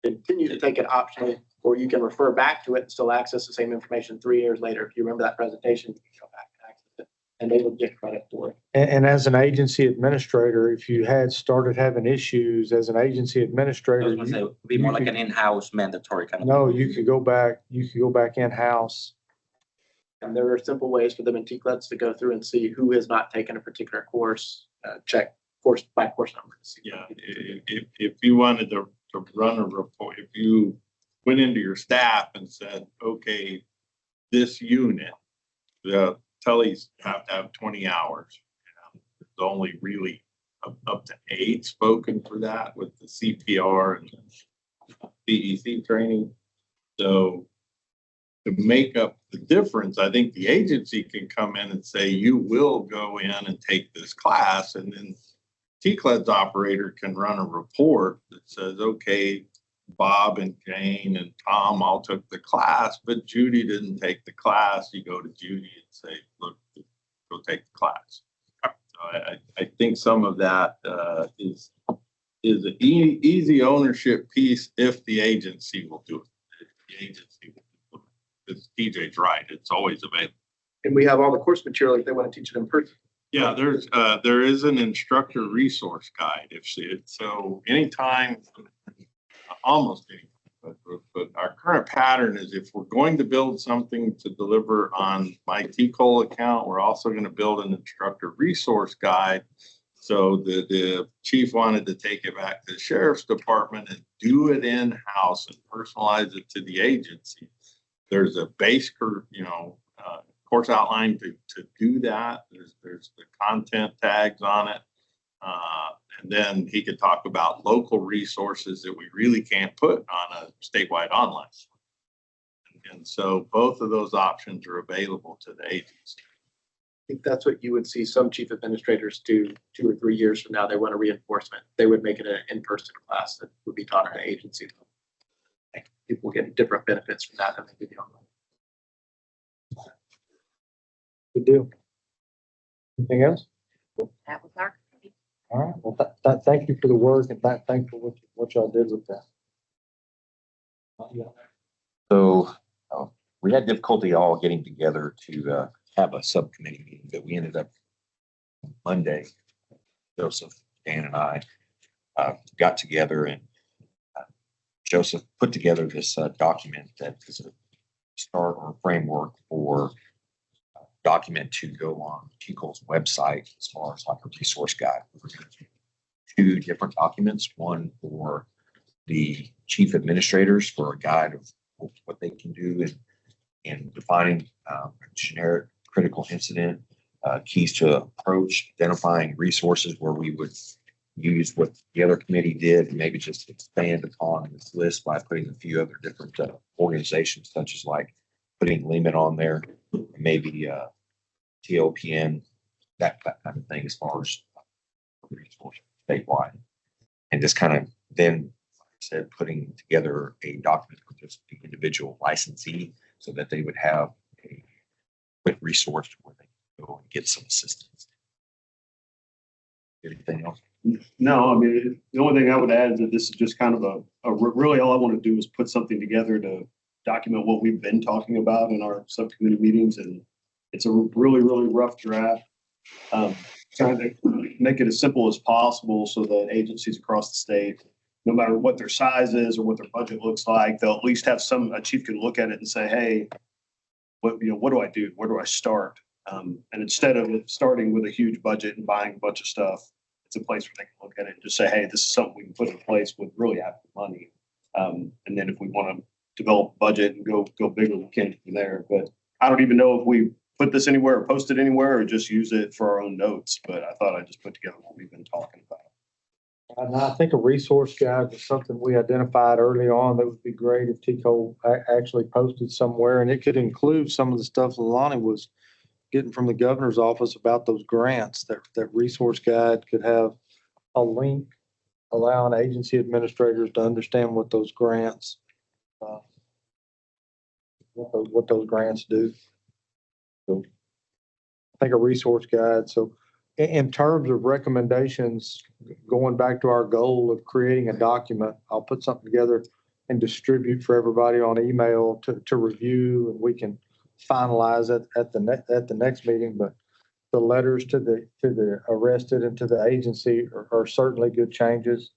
continue to take it optionally, or you can refer back to it and still access the same information 3 years later. If you remember that presentation, you can go back and access it, and they will get credit for it. And as an agency administrator, if you had started having issues as an agency I administrator, was gonna say, it would be more like an in-house mandatory kind of. no, you could go back in-house. And there are simple ways for them in TCLEDs to go through and see who has not taken a particular course, check course by course number. Yeah, if you wanted to run a report, if you went into your staff and said, okay, this unit, the tellies have to have 20 hours. There's only really up to 8 spoken for that with the CPR and CEC training. So to make up the difference, I think the agency can come in and say, you will go in and take this class, and then TCLED's operator can run a report that says, okay, Bob and Jane and Tom all took the class, but Judy didn't take the class. You go to Judy and say, look, go take the class. So I think some of that is an easy ownership piece if the agency will do it. If the agency will do it. Because TJ's right, it's always available. And we have all the course material if they want to teach it in person. Yeah, there is an instructor resource guide. So anytime, almost any, but our current pattern is if we're going to build something to deliver on my TCOL account, we're also going to build an instructor resource guide. So the chief wanted to take it back to the sheriff's department and do it in-house and personalize it to the agency. There's a base course outline to do that. There's the content tags on it. And then he could talk about local resources that we really can't put on a statewide online. And so both of those options are available to the agency. I think that's what you would see some chief administrators do 2 or 3 years from now. They want a reinforcement. They would make it an in-person class that would be taught in an agency. People get different benefits from that than they do the online. Good deal. Anything else? That was our. All right. Well, thank you for the work, and thanks for what y'all did with that. So we had difficulty all getting together to have a subcommittee meeting, but we ended up Monday. Joseph, Dan, and I got together, and Joseph put together this document that is a start or framework for document to go on TCOL's website as far as like a resource guide. We're going to do 2 different documents, one for the chief administrators for a guide of what they can do in defining a generic critical incident, keys to approach, identifying resources where we would use what the other committee did and maybe just expand upon this list by putting a few other different organizations, such as like putting limit on there, maybe TOPN, that kind of thing as far as resources statewide. And just kind of then, like I said, putting together a document for just the individual licensee so that they would have a quick resource where they can go and get some assistance. Anything else? No, I mean, the only thing I would add is that this is just kind of really all I want to do is put something together to document what we've been talking about in our subcommittee meetings. And it's a really, really rough draft. Trying to make it as simple as possible so that agencies across the state, no matter what their size is or what their budget looks like, they'll at least have a chief can look at it and say, hey, what do I do? Where do I start? And instead of starting with a huge budget and buying a bunch of stuff, it's a place where they can look at it and just say, hey, this is something we can put in place with really half the money. And then if we want to develop a budget and go bigger, we can from there. But I don't even know if we put this anywhere or post it anywhere or just use it for our own notes. But I thought I'd just put together what we've been talking about. And I think a resource guide was something we identified early on that would be great if TCO actually posted somewhere, and it could include some of the stuff that Lonnie was getting from the governor's office about those grants. That resource guide could have a link allowing agency administrators to understand what those grants, what those grants do. So I think a resource guide. So in terms of recommendations, going back to our goal of creating a document, I'll put something together and distribute for everybody on email to review, and we can finalize it at the next meeting. But the letters to the arrested and to the agency are certainly good changes.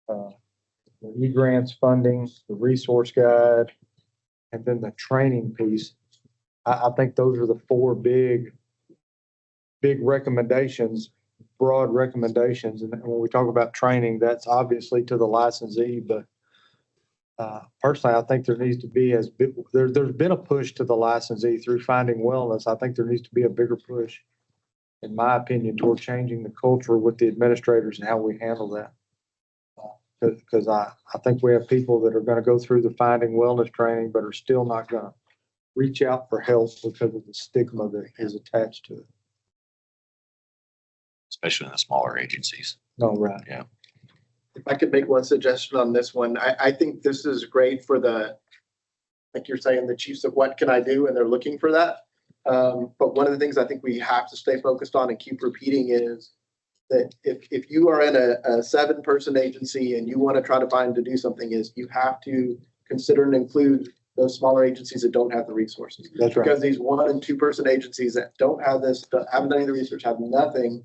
The e-grants funding, the resource guide, and then the training piece. I think those are the 4 big recommendations, broad recommendations. And when we talk about training, that's obviously to the licensee, but personally, I think there needs to be there's been a push to the licensee through Finding Wellness. I think there needs to be a bigger push, in my opinion, toward changing the culture with the administrators and how we handle that. Because I think we have people that are going to go through the Finding Wellness training, but are still not going to reach out for help because of the stigma that is attached to it. Especially in the smaller agencies. No, right. If I could make one suggestion on this one, I think this is great for the, like you're saying, the chiefs of what can I do, and they're looking for that. But one of the things I think we have to stay focused on and keep repeating is that if you are in a 7-person agency and you want to try to find to do something, is you have to consider and include those smaller agencies that don't have the resources. That's right. Because these 1 and 2-person agencies that don't have this, haven't done any of the research, have nothing,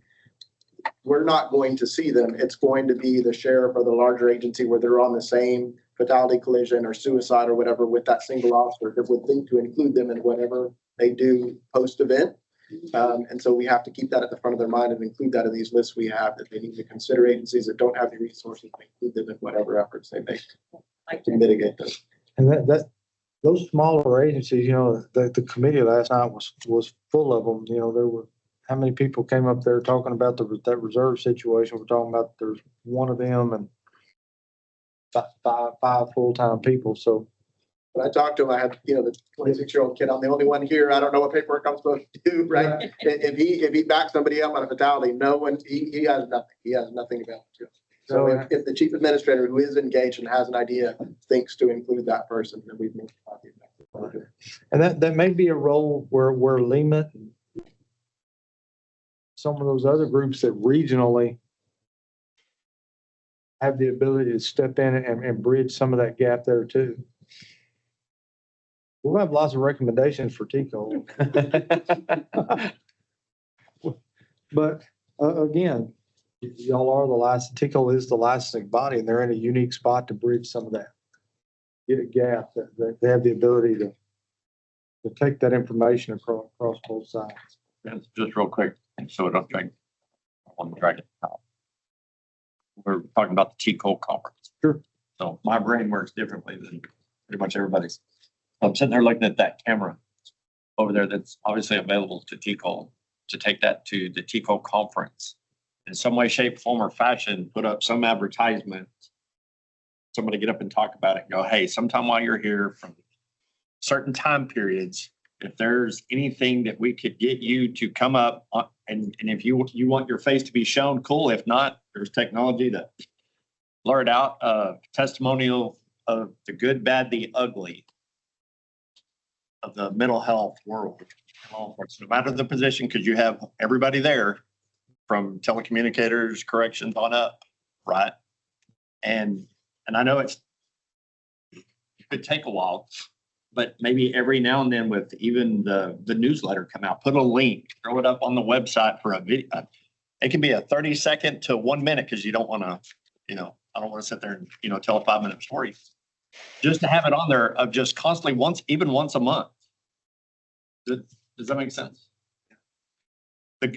we're not going to see them. It's going to be the sheriff or the larger agency where they're on the same fatality, collision, or suicide or whatever with that single officer that would think to include them in whatever they do post-event. And so we have to keep that at the front of their mind and include that in these lists we have, that they need to consider agencies that don't have the resources and include them in whatever efforts they make to mitigate those. And those smaller agencies, the committee last night was full of them. There were, how many people came up there talking about that reserve situation? We're talking about there's one of them and five full-time people. So when I talked to him, I had, the 26-year-old kid. I'm the only one here. I don't know what paperwork I'm supposed to do, right? If he backs somebody up on a fatality, no one, he has nothing. He has nothing available to him. So if the chief administrator who is engaged and has an idea thinks to include that person, then we've moved on. And that may be a role where Lima, some of those other groups that regionally have the ability to step in and bridge some of that gap there too. We'll have lots of recommendations for TCO. But again, y'all are the license, TCO is the licensing body, and they're in a unique spot to bridge some of that gap. That they have the ability to take that information across both sides. Just real quick, so I don't drag it out. We're talking about the TCO conference. Sure. So my brain works differently than pretty much everybody's. I'm sitting there looking at that camera over there that's obviously available to TCO, to take that to the TCO conference. In some way, shape, form, or fashion, put up some advertisement. Somebody get up and talk about it and go, hey, sometime while you're here from certain time periods, if there's anything that we could get you to come up on, and if you want your face to be shown, cool. If not, there's technology to blur it out. Testimonial of the good, bad, the ugly of the mental health world. No matter the position, because you have everybody there from telecommunicators, corrections on up, right? And I know it could take a while, but maybe every now and then with even the newsletter come out, put a link, throw it up on the website for a video. It can be a 30-second to 1 minute, because you don't want to, I don't want to sit there and, tell a 5-minute story. Just to have it on there of just constantly even once a month. Does that make sense?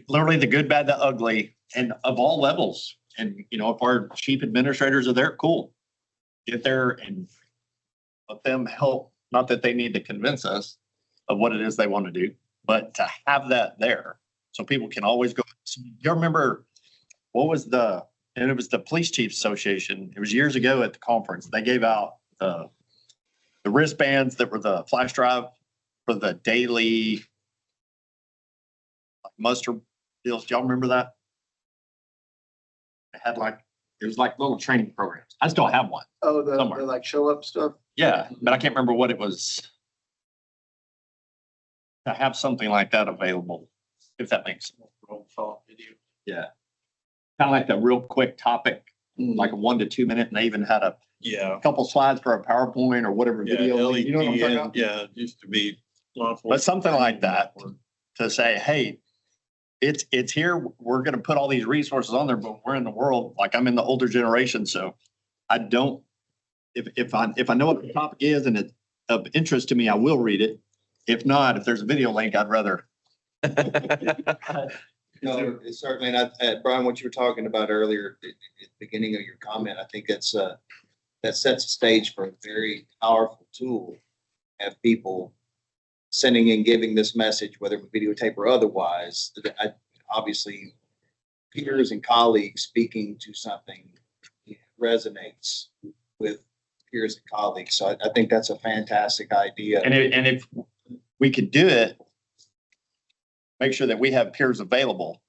Literally the good, bad, the ugly, and of all levels. And, if our chief administrators are there, cool. Get there and let them help. Not that they need to convince us of what it is they want to do, but to have that there so people can always go. So you remember what was and it was the Police Chiefs Association. It was years ago at the conference. They gave out the wristbands that were the flash drive for the daily muster deals. Do y'all remember that? It had it was like little training programs. I still have one. Oh, the somewhere. like show up stuff. Yeah, but I can't remember what it was. To have something like that available, if that makes sense. Yeah. Kind of like the real quick topic, like a 1 to 2 minute, and they even had a couple slides for a PowerPoint or whatever video. LED, You know what I'm talking about? yeah, it used to be. But something like that to say, hey, it's here. We're going to put all these resources on there, but we're in the world. Like, I'm in the older generation, so I don't. If I know what the topic is and it's of interest to me, I will read it. If not, if there's a video link, I'd rather. No, it's certainly not. Brian, what you were talking about earlier at the beginning of your comment, I think that sets the stage for a very powerful tool. Have people sending and giving this message, whether videotape or otherwise. Obviously, peers and colleagues speaking to something resonates with peers and colleagues. So I think that's a fantastic idea. And if we could do it. Make sure that we have peers available.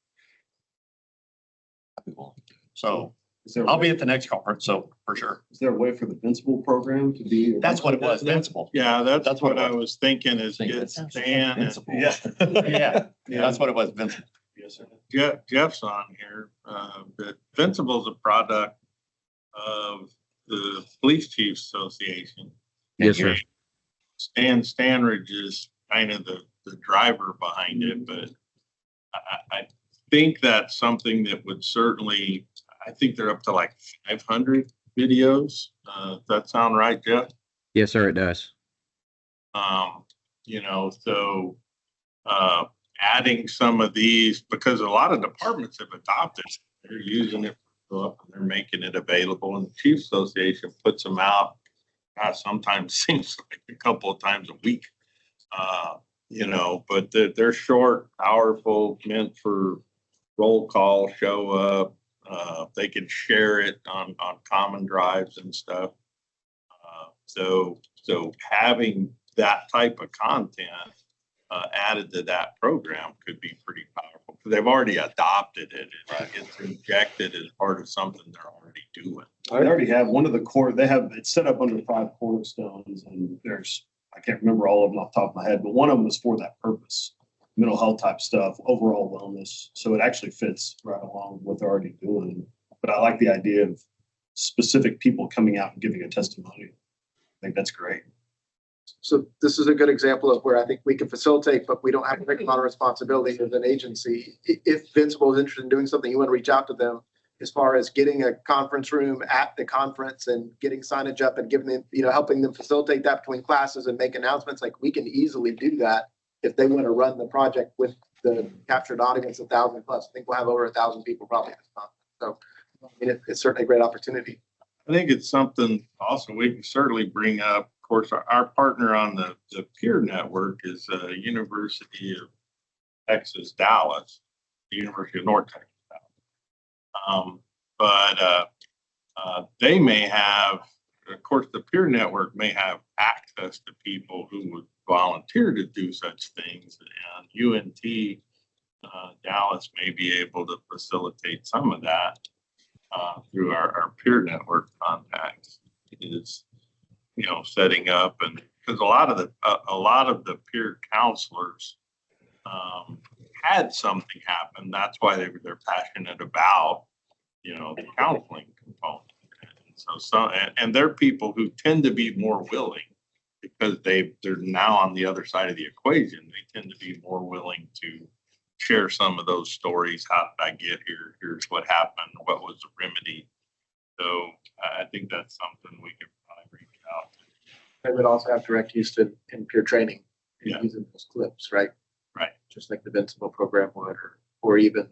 So Is there, I'll be at the next conference, so for sure. is there a way for the Vincible program to be? That's what it was, Vincible. Yeah, that's That's what what it I was thinking is get Stan and Yeah, that's what it was, Vincible. Yes, sir. Jeff's on here. But Vincible's a product of the Police Chiefs Association. Yes, sir. Stan Stanridge is kind of the driver behind it, but I think that's something that would certainly, I think they're up to like 500 videos. Does that sound right, Jeff? Yes, sir, it does. You know, so adding some of these, because a lot of departments have adopted, they're using it, and they're making it available, and the Chiefs Association puts them out. Sometimes seems like a couple of times a week, you know, but they're short, powerful, meant for roll call, show up. They can share it on common drives and stuff. So having that type of content added to that program could be pretty powerful, because they've already adopted it. It's injected as part of something they're already doing. I already have one of the core, they have, it's set up under 5 cornerstones, and there's, I can't remember all of them off the top of my head, but one of them is for that purpose, mental health type stuff, overall wellness. So it actually fits right along with what they're already doing. But I like the idea of specific people coming out and giving a testimony. I think that's great. So this is a good example of where I think we can facilitate, but we don't have to take a lot of responsibility as an agency. If Vincible is interested in doing something, you want to reach out to them as far as getting a conference room at the conference and getting signage up and giving them, you know, helping them facilitate that between classes and make announcements. Like, we can easily do that if they want to run the project with the captured audience, 1,000 plus. I think we'll have over 1,000 people probably at this conference. So I mean, it's certainly a great opportunity. I think it's something also we can certainly bring up. Of course, our partner on the peer network is University of Texas, Dallas, the University of North Texas. But they may have, of course, the peer network may have access to people who would volunteer to do such things, and UNT Dallas may be able to facilitate some of that through our peer network contacts. Is, you know, setting up, and because a lot of the peer counselors had something happen. That's why they're passionate about, you know, the counseling component. And so and they're people who tend to be more willing, because they're now on the other side of the equation. They tend to be more willing to share some of those stories. How did I get here? Here's what happened. What was the remedy? So I think that's something we can probably reach out to. They would also have direct use in peer training, Yeah. using those clips, right? Right. Just like the Vincible program would, or even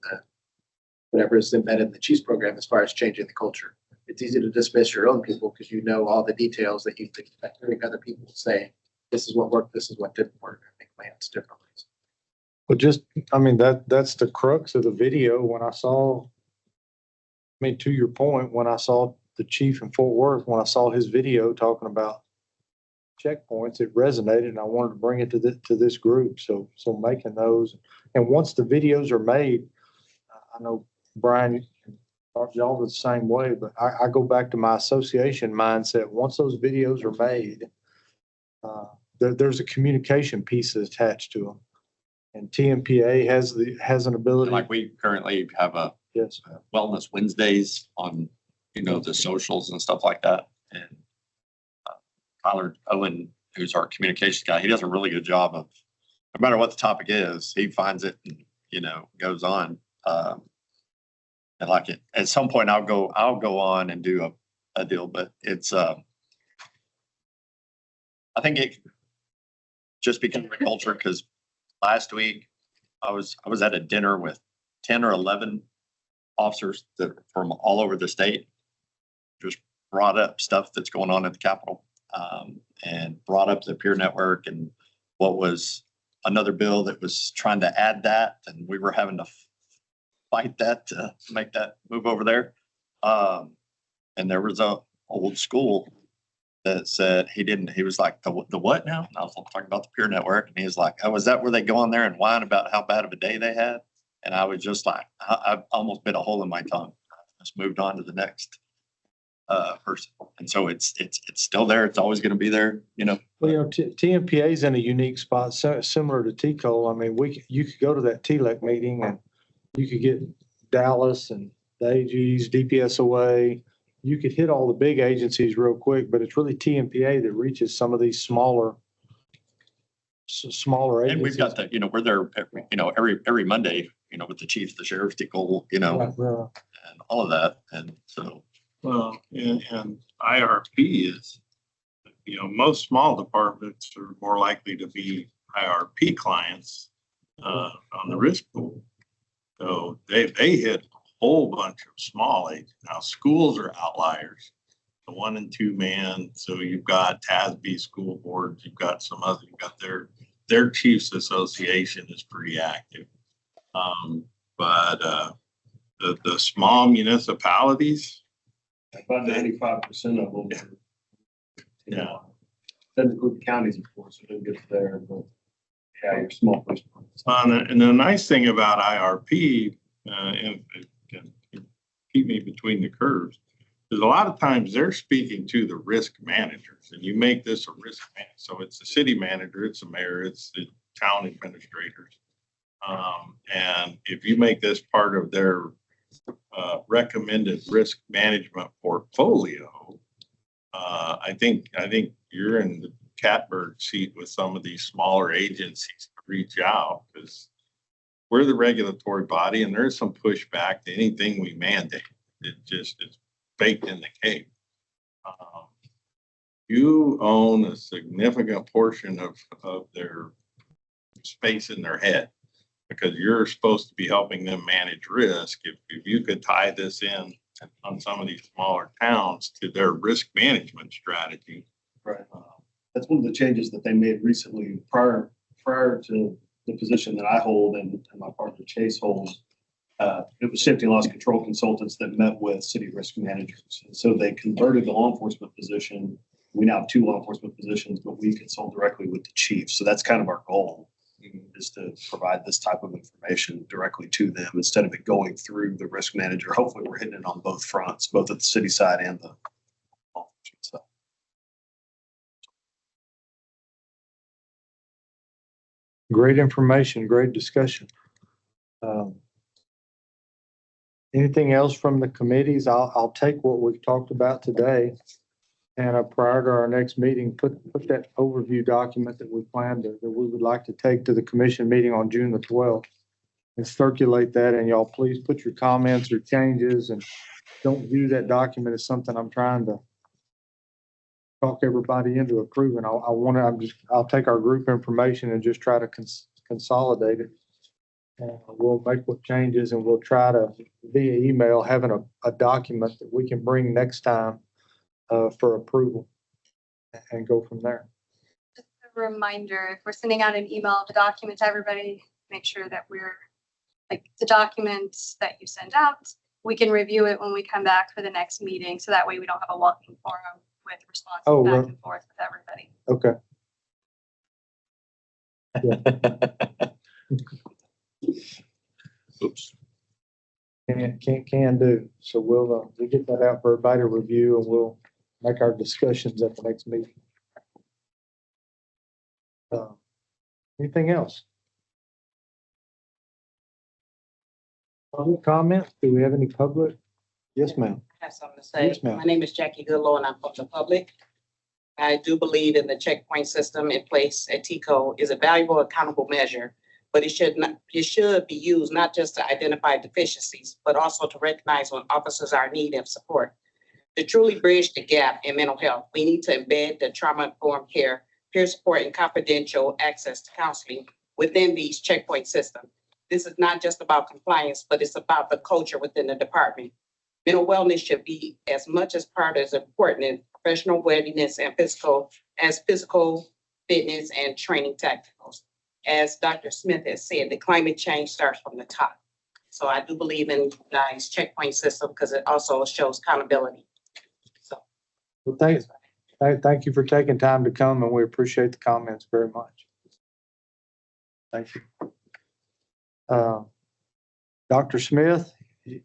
whatever is embedded in the Chiefs program as far as changing the culture. It's easy to dismiss your own people because you know all the details that you expect hearing other people say, this is what worked, this is what didn't work. I make plans differently. But just, I mean, that's the crux of the video. When I saw, I mean, to your point, when I saw the chief in Fort Worth, when I saw his video talking about checkpoints, it resonated, and I wanted to bring it to this group. So making those, and once the videos are made, I know Brian, y'all are the same way, but I go back to my association mindset. Once those videos are made, there's a communication piece attached to them, and TMPA has an ability. Like we currently have a Yes. Wellness Wednesdays on, you know, the socials and stuff like that. And Tyler Owen, who's our communications guy, he does a really good job of, no matter what the topic is, he finds it and, you know, goes on. And like it, at some point I'll go on and do a deal, but it's, I think it just became a culture, because last week I was at a dinner with 10 or 11 officers that from all over the state, just brought up stuff that's going on at the Capitol, and brought up the peer network and what was another bill that was trying to add that, and we were having to fight that to make that move over there. And there was a old school that said he was like, the what now? And I was talking about the peer network, and he was like, oh, is that where they go on there and whine about how bad of a day they had? And I was just like, I almost bit a hole in my tongue. I just moved on to the next person. And so it's still there. It's always going to be there, you know. Well, you know, TMPA is in a unique spot, similar to TCOL. I mean, you could go to that TLEC meeting and you could get Dallas and the AGs, DPSOA. You could hit all the big agencies real quick, but it's really TMPA that reaches some of these smaller agencies. And we've got the, you know, we're there, every Monday, you know, with the chief, the sheriff, TCOL, you know, Right. and all of that. And so. Well, and IRP is, you know, most small departments are more likely to be IRP clients on the risk pool. So they hit a whole bunch of small agents. Now, schools are outliers, the 1 and 2 man. So you've got TASB school boards, you've got some other, you've got their chiefs association is pretty active. But the small municipalities, About 95% of them. Yeah. Doesn't include counties, of course, it doesn't get there, but yeah, your small police departments. and the nice thing about IRP, and it can keep me between the curves, is a lot of times they're speaking to the risk managers, and you make this a risk man. So it's the city manager, it's the mayor, it's the town administrators. And if you make this part of their recommended risk management portfolio, I think you're in the catbird seat with some of these smaller agencies to reach out, because we're the regulatory body and there's some pushback to anything we mandate. It just is baked in the cake. You own a significant portion of their space in their head, because you're supposed to be helping them manage risk. If you could tie this in on some of these smaller towns to their risk management strategy. Right. That's one of the changes that they made recently prior to the position that I hold and my partner Chase holds. It was safety and loss control consultants that met with city risk managers. And so they converted the law enforcement position. We now have 2 law enforcement positions, but we consult directly with the chief. So that's kind of our goal, is to provide this type of information directly to them instead of it going through the risk manager. Hopefully we're hitting it on both fronts, both at the city side and the law enforcement side. Great information, great discussion. Anything else from the committees? I'll take what we've talked about today, and prior to our next meeting, put that overview document that we planned that we would like to take to the commission meeting on June the 12th and circulate that. And y'all please put your comments or changes, and don't view that document as something I'm trying to talk everybody into approving. I'll take our group information and just try to consolidate it. And we'll make what changes, and we'll try to via email having a document that we can bring next time for approval and go from there. Just a reminder, if we're sending out an email of the document to everybody, make sure that we're, like, the documents that you send out, we can review it when we come back for the next meeting. So that way we don't have a walking forum with responses back and forth with everybody. Okay. Oops. Can do. So we'll get that out for everybody to review, and we'll make our discussions at the next meeting. Anything else? Public comment? Do we have any public? Yes, ma'am. I have something to say. Yes, ma'am. My name is Jackie Goodlow and I'm from the public. I do believe in the checkpoint system in place at TCO is a valuable, accountable measure, but it should be used not just to identify deficiencies, but also to recognize when officers are in need of support. To truly bridge the gap in mental health, we need to embed the trauma-informed care, peer support, and confidential access to counseling within these checkpoint systems. This is not just about compliance, but it's about the culture within the department. Mental wellness should be as much as part as important in professional readiness and physical fitness and training tacticals. As Dr. Smith has said, the climate change starts from the top. So I do believe in guys' checkpoint system because it also shows accountability. So Well, Thank you for taking time to come, and we appreciate the comments very much. Thank you. Dr. Smith,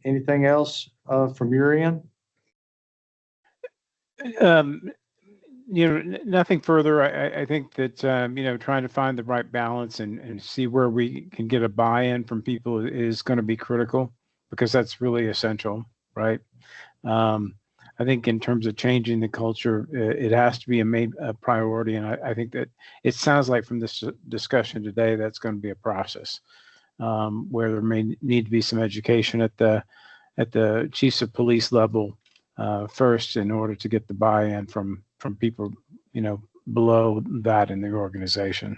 anything else from your end? Nothing further. I think that, trying to find the right balance and see where we can get a buy-in from people is going to be critical, because that's really essential, right? I think in terms of changing the culture, it has to be a priority. And I think that it sounds like from this discussion today, that's going to be a process where there may need to be some education at the chiefs of police level first, in order to get the buy-in from people, below that in the organization.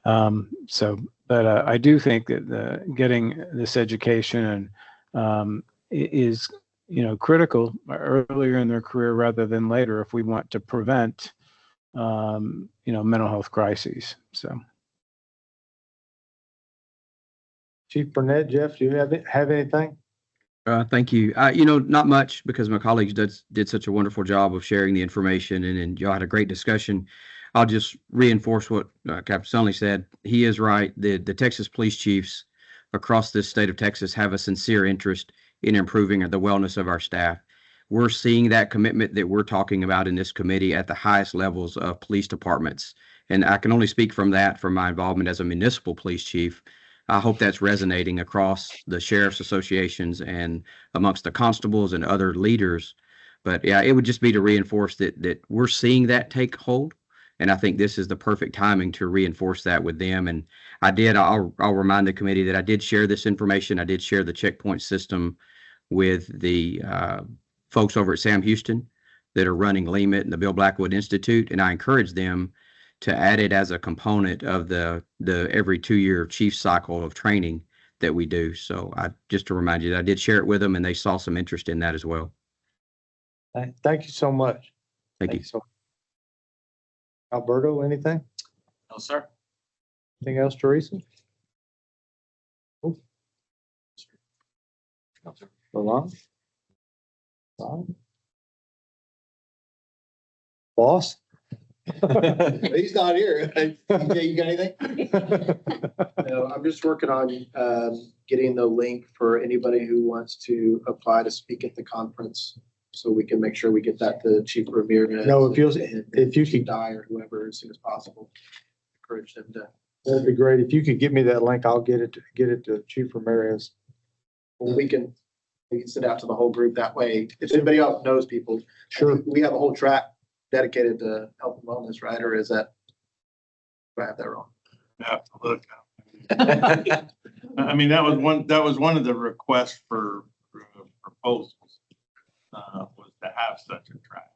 But I do think that getting this education is, critical earlier in their career rather than later, if we want to prevent, mental health crises. So. Chief Burnett, Jeff, do you have anything? Thank you. Not much, because my colleagues did such a wonderful job of sharing the information, and y'all had a great discussion. I'll just reinforce what Captain Sully said. He is right. The Texas police chiefs across this state of Texas have a sincere interest in improving the wellness of our staff. We're seeing that commitment that we're talking about in this committee at the highest levels of police departments. And I can only speak from my involvement as a municipal police chief. I hope that's resonating across the sheriff's associations and amongst the constables and other leaders. But yeah, it would just be to reinforce that we're seeing that take hold. And I think this is the perfect timing to reinforce that with them. And I'll remind the committee that I did share this information. I did share the checkpoint system with the folks over at Sam Houston that are running LEMIT and the Bill Blackwood Institute. And I encourage them to add it as a component of the every 2-year chief cycle of training that we do. So just to remind you that I did share it with them, and they saw some interest in that as well. Thank you so much. Thank you. So, Alberto, anything? No, sir. Anything else, Teresa? Lalonde? Boss? He's not here. DJ, you got anything? No, I'm just working on getting the link for anybody who wants to apply to speak at the conference, so we can make sure we get that to Chief Ramirez. No, if you Chief could, Dye or whoever as soon as possible. Encourage them to. that'd be great. If you could give me that link, I'll get it to Chief Ramirez. Well, we can send out to the whole group that way. If anybody else knows people, Sure. we have a whole track dedicated to health and wellness, right? Or is that, do I have that wrong? Have to look. I mean, that was one of the requests for proposals, was to have such a track.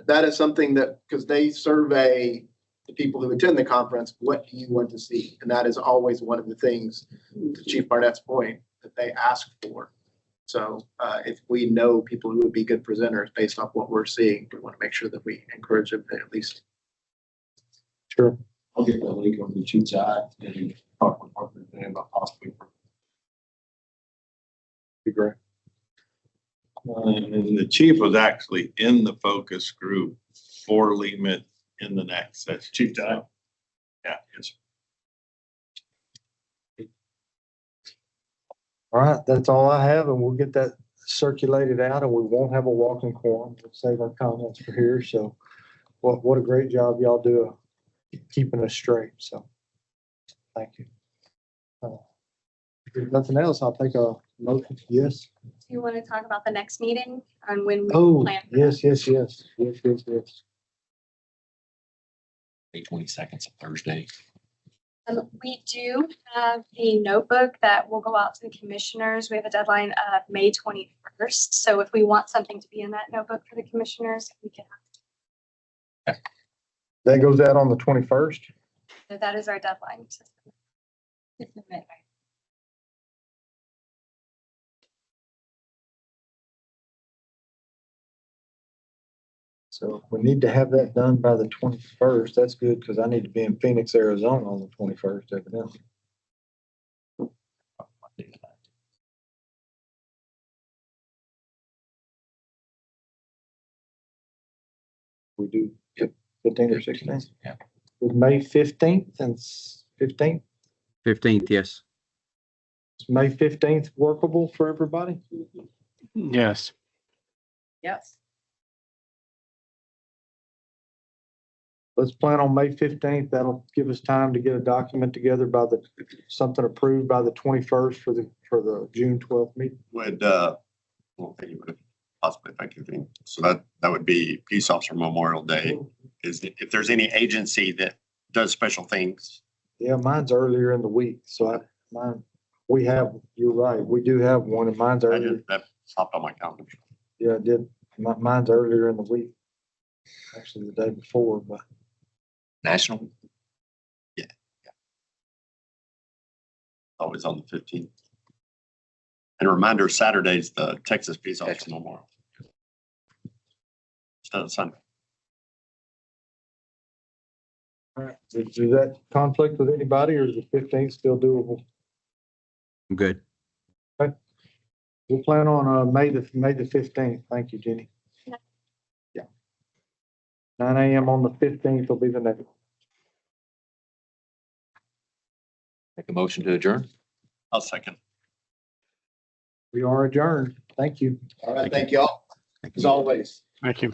That is something that, because they survey the people who attend the conference, what do you want to see? And that is always one of the things, to Chief Barnett's point, that they ask for. So if we know people who would be good presenters based off what we're seeing, we want to make sure that we encourage them to at least. Sure. I'll get the link on the Chief's eye and talk with Parker today about possibly. Be great. And the chief was actually in the focus group for LEMIT in the next session. Chief Dye. Yeah, yes. All right, that's all I have, and we'll get that circulated out, and we won't have a walking quorum. We'll save our comments for here. So what a great job y'all do keeping us straight. So thank you. If there's nothing else, I'll take a motion. Yes. Do you want to talk about the next meeting and when we Oh, plan? yes. May 22nd, it's a Thursday. We do have a notebook that will go out to the commissioners. We have a deadline of May 21st. So if we want something to be in that notebook for the commissioners, we can. That goes out on the 21st. So that is our deadline. So we need to have that done by the 21st. That's good, because I need to be in Phoenix, Arizona on the 21st, evidently. We do 15 or 16. Yeah. With May 15th and 15th, 15th, yes. is May 15th workable for everybody? Yes. Yes. Let's plan on May 15th. That'll give us time to get a document together something approved by the 21st for the June 12th meeting. Would, well, thank you, possibly effective. So that would be Peace Officer Memorial Day. If there's any agency that does special things, Yeah, mine's earlier in the week, so you're right, we do have one, and mine's earlier. that popped on my calendar. Yeah, it did. Mine's earlier in the week. Actually, the day before, but National? Always on the 15th. And a reminder, Saturday's the Texas Peace Officer Memorial. Instead of Sunday. all right. Does that conflict with anybody, or is the 15th still doable? I'm good. We'll plan on May the 15th. Thank you, Jenny. Yeah. 9 a.m. on the 15th will be the next. Make a motion to adjourn? I'll second. We are adjourned. Thank you. All right, thank y'all, as always. Thank you.